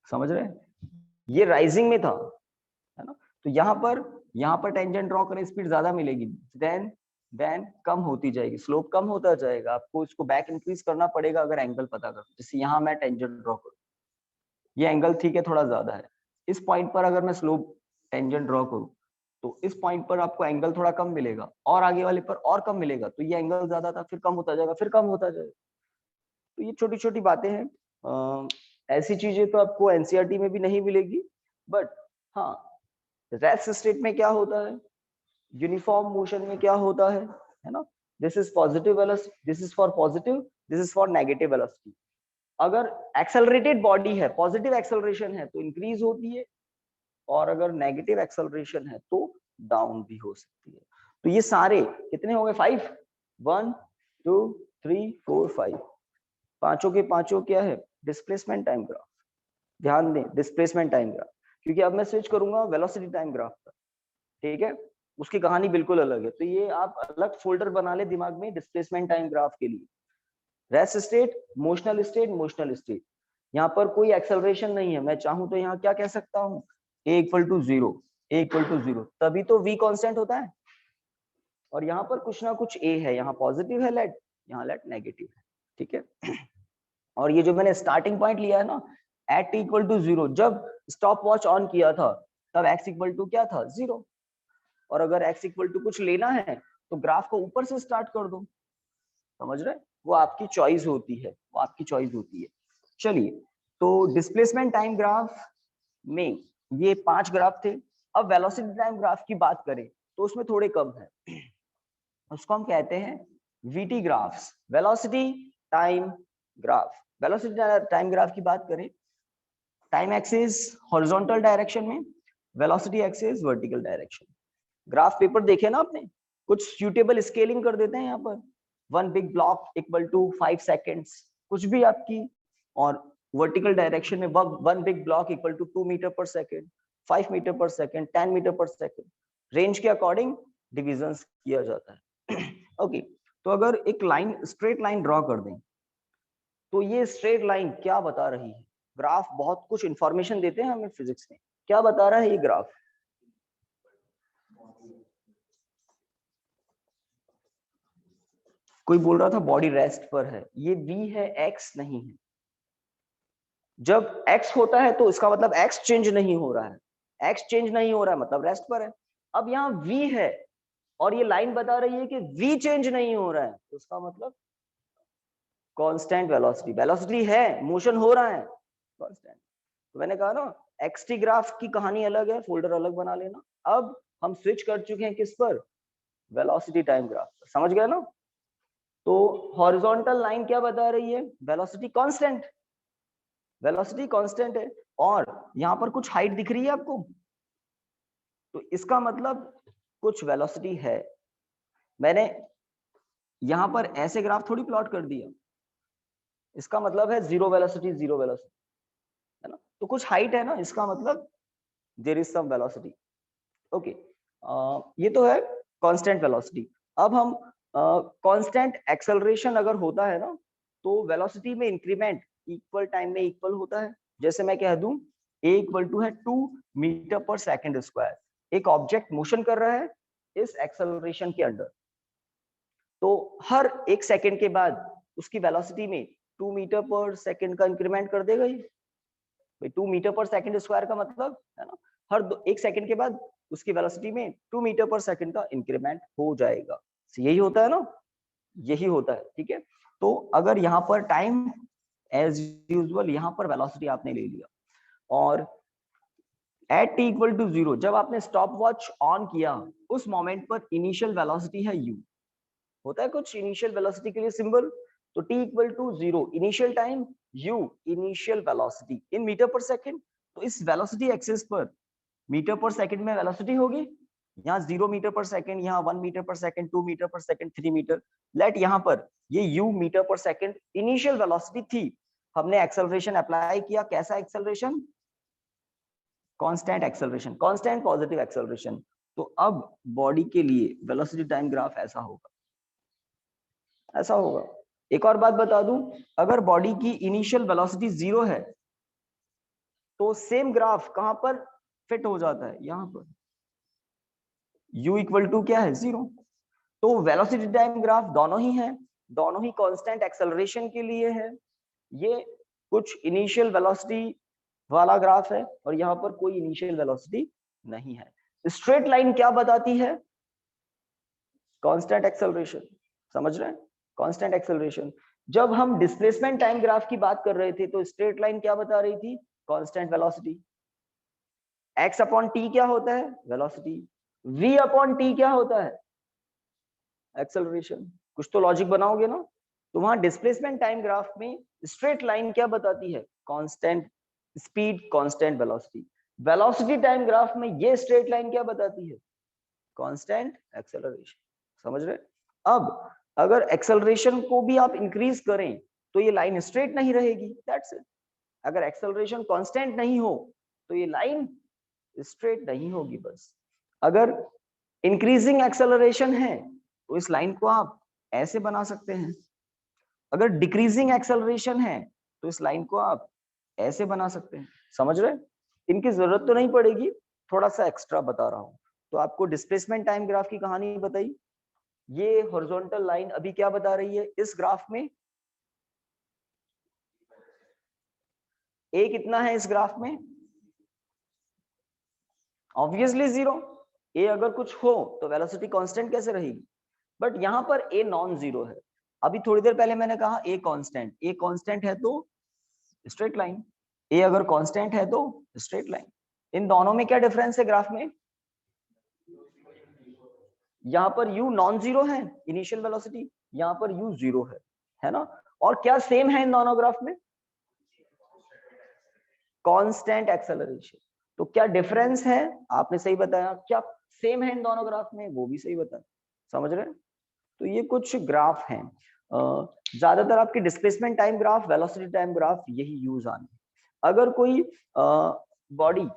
समझ रहे हैं? ये राइजिंग में था, है ना। तो यहाँ पर टेंजेंट ड्रॉ करें, स्पीड ज्यादा मिलेगी, देन कम होती जाएगी, स्लोप कम होता जाएगा, आपको इसको बैक इंक्रीज करना पड़ेगा अगर एंगल पता करो। जैसे यहाँ मैं टेंजेंट ड्रॉ करूँ, ये एंगल ठीक है थोड़ा ज्यादा है, इस पॉइंट पर अगर मैं स्लोप टेंजेंट ड्रॉ करूँ तो इस पॉइंट पर आपको एंगल थोड़ा कम मिलेगा, और आगे वाले पर और कम मिलेगा, तो ये एंगल ज्यादा था, फिर कम होता जाएगा, फिर कम होता जाएगा। तो ये छोटी छोटी बातें हैं, ऐसी चीजें तो आपको एनसीईआरटी में भी नहीं मिलेगी। बट हाँ, रेस्ट स्टेट में क्या होता है, यूनिफॉर्म मोशन में क्या होता है ना। This is positive velocity, this is for positive, this is for negative velocity. अगर एक्सेलरेटेड बॉडी है, पॉजिटिव एक्सेलरेशन है तो इंक्रीज होती है, और अगर नेगेटिव एक्सेलरेशन है तो डाउन भी हो सकती है। तो ये सारे कितने हो गए? 5, 1 2 3 4 5, पांचों के पांचों क्या है? Displacement time graph. ध्यान दें, डिस्प्लेसमेंट टाइम ग्राफ, क्योंकि अब मैं स्विच करूंगा वेलोसिटी टाइम ग्राफ पर, ठीक है? उसकी कहानी बिल्कुल अलग है। तो ये आप अलग फोल्डर बना ले दिमाग में डिस्प्लेसमेंट टाइम ग्राफ के लिए। Rest state, motional state, motional state. यहाँ पर कोई एक्सेलरेशन नहीं है, मैं चाहूं तो यहाँ क्या कह सकता हूँ? a equal to 0, a equal to 0, तभी तो v कांस्टेंट होता है। और यहाँ पर कुछ ना कुछ a है, यहाँ पॉजिटिव है लेट, यहाँ लेट नेगेटिव है, ठीक है? और ये जो मैंने स्टार्टिंग पॉइंट लिया है ना, एट t इक्वल टू 0, जब स्टॉप वॉच ऑन किया था तब x इक्वल टू क्या था? 0। और अगर x इक्वल टू कुछ लेना है तो ग्राफ को ऊपर से स्टार्ट कर दो, समझ रहे? वो आपकी चॉइस होती है, वो आपकी चॉइस होती है। चलिए, तो डिस्प्लेसमेंट टाइम ग्राफ में ये 5 ग्राफ थे। अब वेलोसिटी टाइम ग्राफ की बात करें तो उसमें थोड़े कम है, उसको हम कहते हैं VT graphs, velocity time graph. Velocity time graph की बात करें, टाइम एक्सिस हॉरिजॉन्टल डायरेक्शन में, velocity axis vertical direction. Graph paper देखे ना आपने, कुछ सूटेबल स्केलिंग कर देते हैं यहाँ पर, 1 big block equal to 5 seconds, कुछ भी आपकी, और वर्टिकल डायरेक्शन में 1 big block equal to 2 metre per second, 5 metre per second, 10 metre per second. Range के अकॉर्डिंग डिविजन्स किया जाता है। ओके, तो अगर एक लाइन, स्ट्रेट लाइन ड्रॉ कर दें, तो ये स्ट्रेट लाइन क्या बता रही है? ग्राफ बहुत कुछ इंफॉर्मेशन देते हैं हमें फिजिक्स में। क्या बता रहा है ये ग्राफ? कोई बोल रहा था बॉडी रेस्ट पर है, ये v है, x नहीं है। जब x होता है तो इसका मतलब x चेंज नहीं हो रहा है, x चेंज नहीं हो रहा है मतलब रेस्ट पर है। अब यहाँ v है और ये लाइन बता रही है कि v चेंज नहीं हो रहा है, तो इसका मतलब कांस्टेंट वेलोसिटी, वेलोसिटी है, मोशन हो रहा है, कांस्टेंट। तो मैंने कहा ना, एक्सटी ग्राफ की कहानी अलग है, फोल्डर अलग बना लेना। अब हम स्विच कर चुके हैं किस पर? Velocity time graph. समझ गए ना? तो हॉरिजॉन्टल लाइन क्या बता रही है? वेलोसिटी कांस्टेंट, वेलोसिटी कांस्टेंट है। और यहाँ पर कुछ हाइट दिख रही है आपको, तो इसका मतलब कुछ वेलोसिटी है। मैंने यहाँ पर ऐसे ग्राफ थोड़ी प्लॉट कर दिया, इसका मतलब है जीरो वेलोसिटी, जीरो वेलोसिटी, है ना? तो कुछ हाइट है ना, इसका मतलब there is some velocity. Okay, ये तो है कांस्टेंट वेलोसिटी। अब हम कांस्टेंट एक्सेलरेशन अगर होता है ना, तो वेलोसिटी में इंक्रीमेंट इक्वल टाइम में इक्वल होता है। जैसे मैं कह दूं a इक्वल टू है 2 मीटर पर सेकंड स्क्वायर, एक ऑब्जेक्ट मोशन कर रहा है इस एक्सेलरेशन के अंडर, तो हर 1 सेकंड के बाद उसकी वेलोसिटी में 2 मीटर पर सेकंड का इंक्रीमेंट कर देगा। ये 2 मीटर पर सेकंड स्क्वायर का मतलब है ना, हर 1 सेकंड के बाद उसकी वेलोसिटी में 2 मीटर पर सेकंड का इंक्रीमेंट हो जाएगा। यही होता है ना, यही होता है, ठीक है? तो अगर यहाँ पर टाइम एज यूजुअल, यहाँ पर वेलोसिटी आपने ले लिया, और एट t इक्वल टू 0 जब आपने स्टॉप वॉच ऑन किया, उस मोमेंट पर इनिशियल वेलोसिटी है u, होता है कुछ इनिशियल वेलोसिटी के लिए सिंबल, तो t equal to 0 initial time, u initial velocity in metre per second. तो इस वेलोसिटी एक्सिस पर मीटर पर सेकंड में वेलोसिटी होगी, यहाँ 0 मीटर पर सेकंड, यहाँ 1 metre per second, 2 metre per second, 3 metre. Late यहाँ पर ये u metre per second initial velocity थी, हमने एक्सेलरेशन अप्लाई किया। कैसा acceleration? Constant acceleration, constant positive acceleration. तो अब बॉडी के लिए वेलोसिटी टाइम ग्राफ ऐसा होगा, ऐसा होगा। एक और बात बता दूं, अगर बॉडी की इनिशियल वेलोसिटी 0 है तो सेम ग्राफ कहां पर फिट हो जाता है? यहां पर u इक्वल टू क्या है? 0। तो वेलोसिटी टाइम ग्राफ दोनों ही है, दोनों ही कांस्टेंट एक्सेलरेशन के लिए है। ये कुछ इनिशियल वेलोसिटी वाला ग्राफ है और यहाँ पर कोई इनिशियल वेलोसिटी नहीं है। स्ट्रेट लाइन क्या बताती है? कांस्टेंट एक्सेलरेशन, समझ रहे हैं? Constant acceleration. जब हम डिस्प्लेसमेंट टाइम ग्राफ की बात कर रहे थे तो स्ट्रेट लाइन क्या बता रही थी? Constant velocity. x upon T क्या होता है? वेलोसिटी। v अपॉन टी क्या होता है? एक्सेलरेशन। कुछ तो लॉजिक बनाओगे ना, तो वहां डिस्प्लेसमेंट टाइम ग्राफ में स्ट्रेट लाइन क्या बताती है? Constant speed, constant velocity. Velocity time graph में ये स्ट्रेट लाइन क्या बताती है? Constant acceleration. समझ रहे? अब अगर एक्सेलरेशन को भी आप इंक्रीज करें तो ये लाइन स्ट्रेट नहीं रहेगी, दैट्स इट। अगर एक्सेलरेशन कांस्टेंट नहीं हो तो ये लाइन स्ट्रेट नहीं होगी बस। अगर इंक्रीजिंग एक्सेलरेशन है तो इस लाइन को आप ऐसे बना सकते हैं। अगर डिक्रीजिंग एक्सेलरेशन है तो इस लाइन को आप ऐसे बना सकते हैं। समझ रहे? इनकी जरूरत तो नहीं पड़ेगी, थोड़ा सा एक्स्ट्रा बता रहा हूं। तो आपको डिस्प्लेसमेंट टाइम ग्राफ की कहानी बताई। ये हॉरिजॉन्टल लाइन अभी क्या बता रही है इस ग्राफ में? ए कितना है इस ग्राफ में? ऑब्वियसली 0। ए अगर कुछ हो तो वेलोसिटी कांस्टेंट कैसे रहेगी? बट यहां पर ए नॉन जीरो है। अभी थोड़ी देर पहले मैंने कहा ए कांस्टेंट। ए कांस्टेंट है तो स्ट्रेट लाइन, ए अगर कांस्टेंट है तो स्ट्रेट लाइन। इन दोनों में क्या डिफरेंस है ग्राफ में? यहाँ पर u नॉन जीरो है इनिशियल वेलोसिटी, यहाँ पर u जीरो है ना? और क्या सेम है इन दोनों ग्राफ में? Constant acceleration. तो क्या डिफरेंस है? आपने सही बताया। क्या सेम है इन दोनों ग्राफ में? वो भी सही बताया। समझ रहे हैं? तो ये कुछ ग्राफ हैं। ज्यादातर आपके displacement time graph, velocity time graph यही यूज आने। अगर कोई बॉडी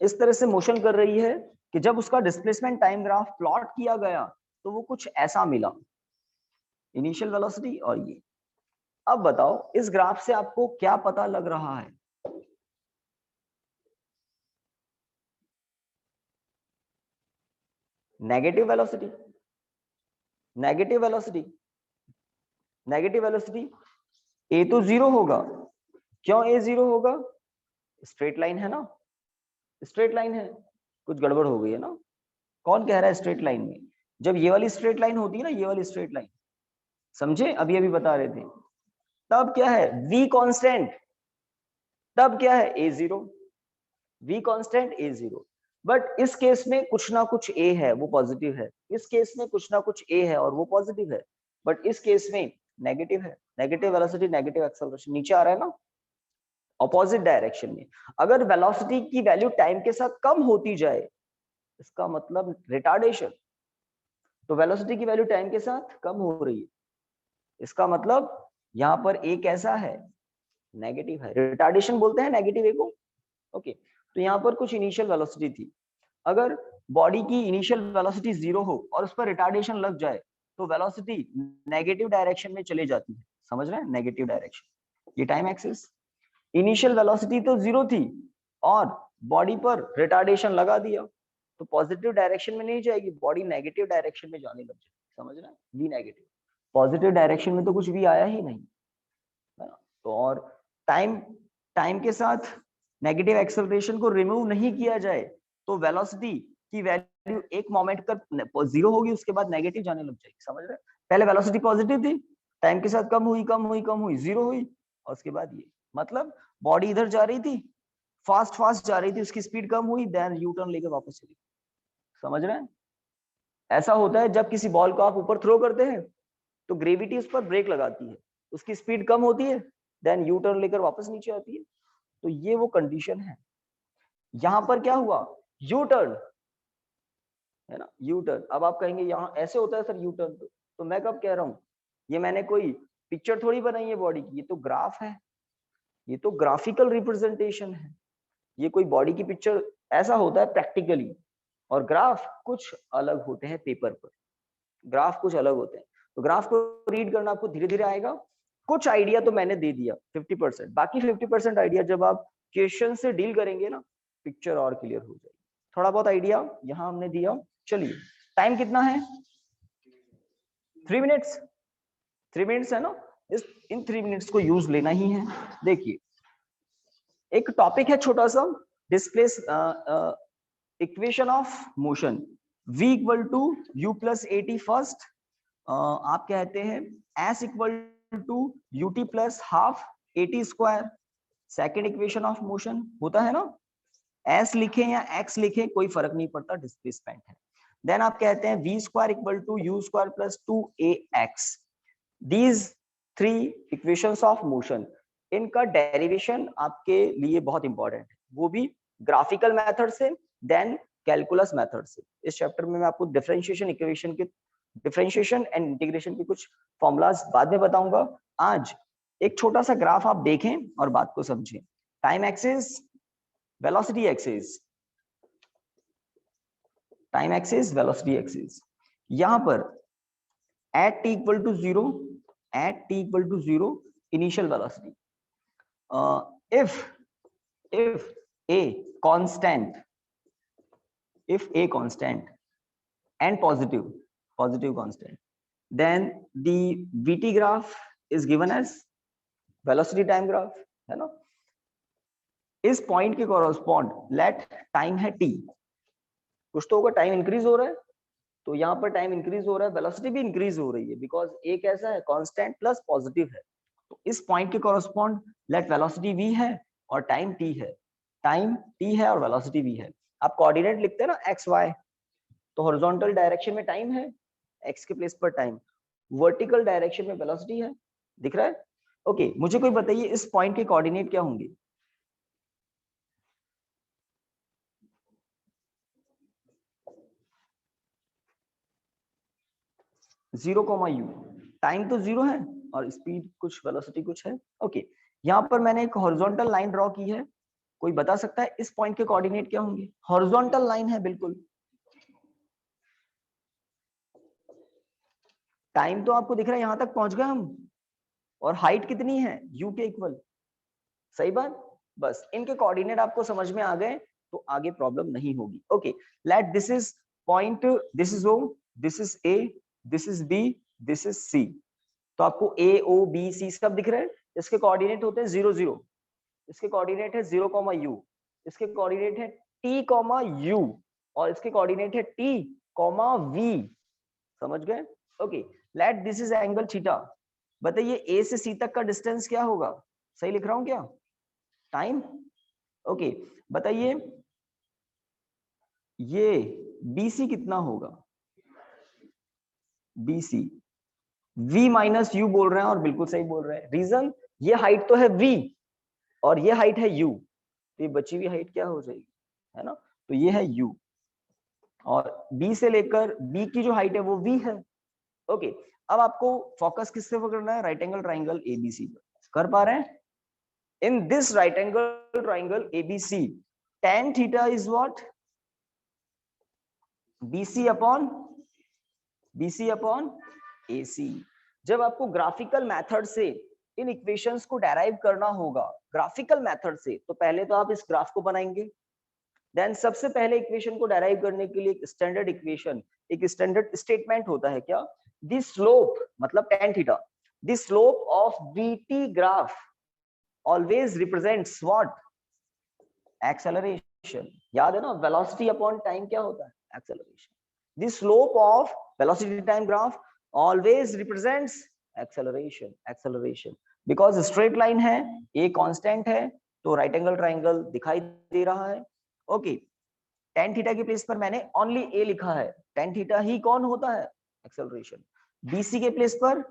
इस तरह से मोशन कर रही है कि जब उसका डिस्प्लेसमेंट टाइम ग्राफ प्लॉट किया गया तो वो कुछ ऐसा मिला, इनिशियल वेलोसिटी और ये। अब बताओ इस ग्राफ से आपको क्या पता लग रहा है? Negative velocity. Negative velocity, negative velocity. A तो जीरो होगा। क्यों ए जीरो होगा? स्ट्रेट लाइन है ना, स्ट्रेट लाइन है। कुछ गड़बड़ हो गई है ना? कौन कह रहा है स्ट्रेट लाइन में? जब ये वाली स्ट्रेट लाइन होती है ना, ये वाली स्ट्रेट लाइन, समझे? अभी अभी बता रहे थे, तब क्या है? v constant. तब क्या है? a zero. v constant a zero. But इस केस में कुछ ना कुछ a है, वो पॉजिटिव है। इस केस में कुछ ना कुछ a है और वो पॉजिटिव है। बट इस केस में नेगेटिव है। नेगेटिव वेलोसिटी, नेगेटिव एक्सेलरेशन, नीचे आ रहा है ना, ऑपोजिट डायरेक्शन में। अगर वेलोसिटी की वैल्यू टाइम के साथ कम होती जाए, इसका मतलब रिटार्डेशन। तो वेलोसिटी की वैल्यू टाइम के साथ कम हो रही है, इसका मतलब यहाँ पर ए कैसा है? नेगेटिव है। रिटार्डेशन बोलते हैं नेगेटिव ए को। ओके, तो यहाँ पर कुछ इनिशियल वेलोसिटी थी। अगर बॉडी की इनिशियल वेलोसिटी 0 हो और उस पर रिटार्डेशन लग जाए तो वेलोसिटी नेगेटिव डायरेक्शन में चले जाती है। समझ रहे हैं? Negative direction. ये टाइम एक्सिस। इनिशियल वेलोसिटी तो 0 थी और बॉडी पर रिटार्डेशन लगा दिया तो पॉजिटिव डायरेक्शन में नहीं जाएगी, बॉडी नेगेटिव डायरेक्शन में जाने लग जाएगी। समझ रहे हैं? We negative. पॉजिटिव डायरेक्शन में तो कुछ भी आया ही नहीं, है ना? तो और टाइम टाइम के साथ नेगेटिव एक्सेलरेशन को रिमूव नहीं किया जाए तो वेलोसिटी की वैल्यू एक मोमेंट का 0 होगी, उसके बाद नेगेटिव जाने लग जाएगी। समझ रहे हैं? पहले वेलोसिटी पॉजिटिव थी, टाइम के साथ कम हुई कम हुई कम हुई, 0 हुई, और उसके बाद ये, मतलब बॉडी इधर जा रही थी, फास्ट फास्ट जा रही थी, उसकी स्पीड कम हुई, देन यू टर्न लेके वापस चली। समझ रहे हैं? ऐसा होता है जब किसी बॉल को आप ऊपर थ्रो करते हैं तो ग्रेविटी उस पर ब्रेक लगाती है, उसकी स्पीड कम होती है, देन यू टर्न लेकर वापस नीचे आती है। तो ये वो कंडीशन है। यहां पर क्या हुआ? यू टर्न, है ना? U turn. अब आप कहेंगे यहाँ ऐसे होता है सर यू टर्न, तो मैं कब कह रहा हूँ? ये मैंने कोई पिक्चर थोड़ी बनाई है बॉडी की, ये तो ग्राफ है, ये तो ग्राफिकल रिप्रेजेंटेशन है। ये कोई बॉडी की पिक्चर ऐसा होता है प्रैक्टिकली, और ग्राफ कुछ अलग होते हैं पेपर पर। ग्राफ कुछ अलग होते हैं। तो ग्राफ को रीड करना आपको धीरे धीरे आएगा। कुछ आइडिया तो मैंने दे दिया 50%, बाकी 50% आइडिया जब आप क्वेश्चन से डील करेंगे ना, पिक्चर और क्लियर हो जाएगी। थोड़ा बहुत आइडिया यहाँ हमने दिया। चलिए, टाइम कितना है? 3 मिनट्स। 3 मिनट्स है ना? इन 3 मिनट्स को यूज लेना ही है। देखिए, एक टॉपिक है छोटा सा, displace equation of motion, v equal to u plus a t first, आप कहते हैं s equal to u t plus half a t square, second equation of motion होता है ना। s लिखे या x लिखे कोई फर्क नहीं पड़ता, डिस्प्लेसमेंट है। देन आप कहते हैं v square equal to u square plus 2ax। These 3 equations of motion, इनका डेरिवेशन आपके लिए बहुत इंपॉर्टेंट है, वो भी ग्राफिकल मेथड से, देन कैलकुलस मेथड से। इस चैप्टर में मैं आपको डिफरेंशिएशन इक्वेशन के, डिफरेंशिएशन एंड इंटीग्रेशन के कुछ फॉर्मूलाज बाद में बताऊंगा। आज एक छोटा सा ग्राफ आप देखें और बात को समझें। Time axis, velocity axis, time axis, velocity axis. यहां पर at t equal to 0, at t equal to 0 initial velocity, if a constant, if a constant and positive constant, then the vt graph is given as velocity time graph, है ना। इस point के correspond late time है t, कुछ तो होगा, time increase हो रहा है, तो यहाँ पर टाइम इंक्रीज हो रहा है, वेलोसिटी भी इंक्रीज हो रही है, बिकॉज ए कैसा है, कांस्टेंट प्लस पॉजिटिव है। तो इस पॉइंट के कॉरस्पॉन्ड लेट वेलोसिटी v है और टाइम t है, टाइम t है और वेलोसिटी v है। आप कोऑर्डिनेट लिखते हैं ना x y, तो हॉरिजॉन्टल डायरेक्शन में टाइम है, x के प्लेस पर टाइम, वर्टिकल डायरेक्शन में वेलोसिटी है, दिख रहा है। ओके, मुझे कोई बताइए इस पॉइंट के कोऑर्डिनेट क्या होंगे? जीरो कॉमा यू, टाइम तो जीरो है और स्पीड कुछ, वेलोसिटी कुछ है। ओके, यहाँ पर मैंने एक हॉरिजॉन्टल लाइन ड्रॉ की है, कोई बता सकता है इस पॉइंट के कोऑर्डिनेट क्या होंगे? हॉरिजॉन्टल लाइन है बिल्कुल, टाइम तो आपको दिख रहा है, यहां तक पहुंच गए हम, और हाइट कितनी है, यू के इक्वल, सही बात। बस इनके कोऑर्डिनेट आपको समझ में आ गए तो आगे प्रॉब्लम नहीं होगी। Okay, let this is point, this is O, this is A, this is B, this is C. तो आपको ए ओ बी सी सब दिख रहे हैं, इसके कोऑर्डिनेट होते हैं 0 0, इसके कोऑर्डिनेट है 0 कॉमा यू, इसके कोऑर्डिनेट है टी कॉमा यू, और इसके कोऑर्डिनेट है टी कॉमा वी, समझ गए। Okay, let this is angle theta. बताइए ए से सी तक का डिस्टेंस क्या होगा? सही लिख रहा हूं क्या? टाइम। ओके, बताइए ये बीसी कितना होगा? बीसी v माइनस यू बोल रहे हैं और बिल्कुल सही बोल रहे हैं। रीजन, ये हाइट तो है v और ये हाइट है u, तो ये बची हुई हाइट क्या हो जाएगी, है ना, तो ये है u, और b से लेकर b की जो हाइट है वो v है। ओके, अब आपको फोकस किससे पकड़ना है? राइट एंगल ट्राइंगल एबीसी पर, कर पा रहे हैं? In this right angle triangle ABC, tan theta is what? BC upon AC। जब आपको ग्राफिकल मेथड से इन इक्वेशंस को डेराइव करना होगा, ग्राफिकल मेथड से, तो पहले तो आप इस ग्राफ को बनाएंगे, देन सबसे पहले इक्वेशन को डेराइव करने के लिए एक स्टैंडर्ड इक्वेशन, एक स्टैंडर्ड स्टेटमेंट होता है क्या? द स्लोप, मतलब tan theta, the slope of VT graph always represents what? Acceleration. याद है ना, वेलोसिटी अपॉन टाइम क्या होता है? Acceleration. The slope of velocity time graph always represents acceleration, acceleration, because straight line है, ए कांस्टेंट है, तो राइट एंगल ट्राइंगल दिखाई दे रहा है। ओके, tan थीटा के प्लेस पर मैंने ओनली ए लिखा है, tan थीटा ही कौन होता है? एक्सेलरेशन। BC के प्लेस पर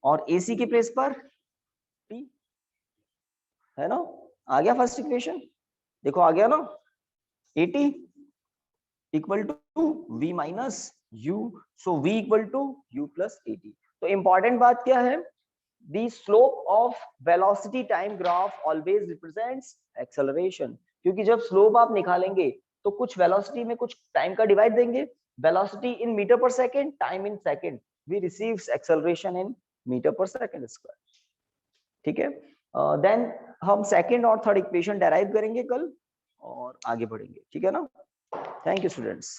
और AC के प्लेस पर T, है ना। आ गया फर्स्ट इक्वेशन, देखो आ गया ना, AT equal to V minus U, so V equal to U plus AT। तो इंपॉर्टेंट बात क्या है? The slope of velocity time graph always represents acceleration, क्योंकि जब स्लोप आप निकालेंगे तो कुछ वेलोसिटी में कुछ टाइम का डिवाइड देंगे, velocity in metre per second, time in second, we receives acceleration in metre per second square. ठीक है, देन हम सेकंड और थर्ड इक्वेशन डेराइव करेंगे कल और आगे बढ़ेंगे, ठीक है ना। Thank you students.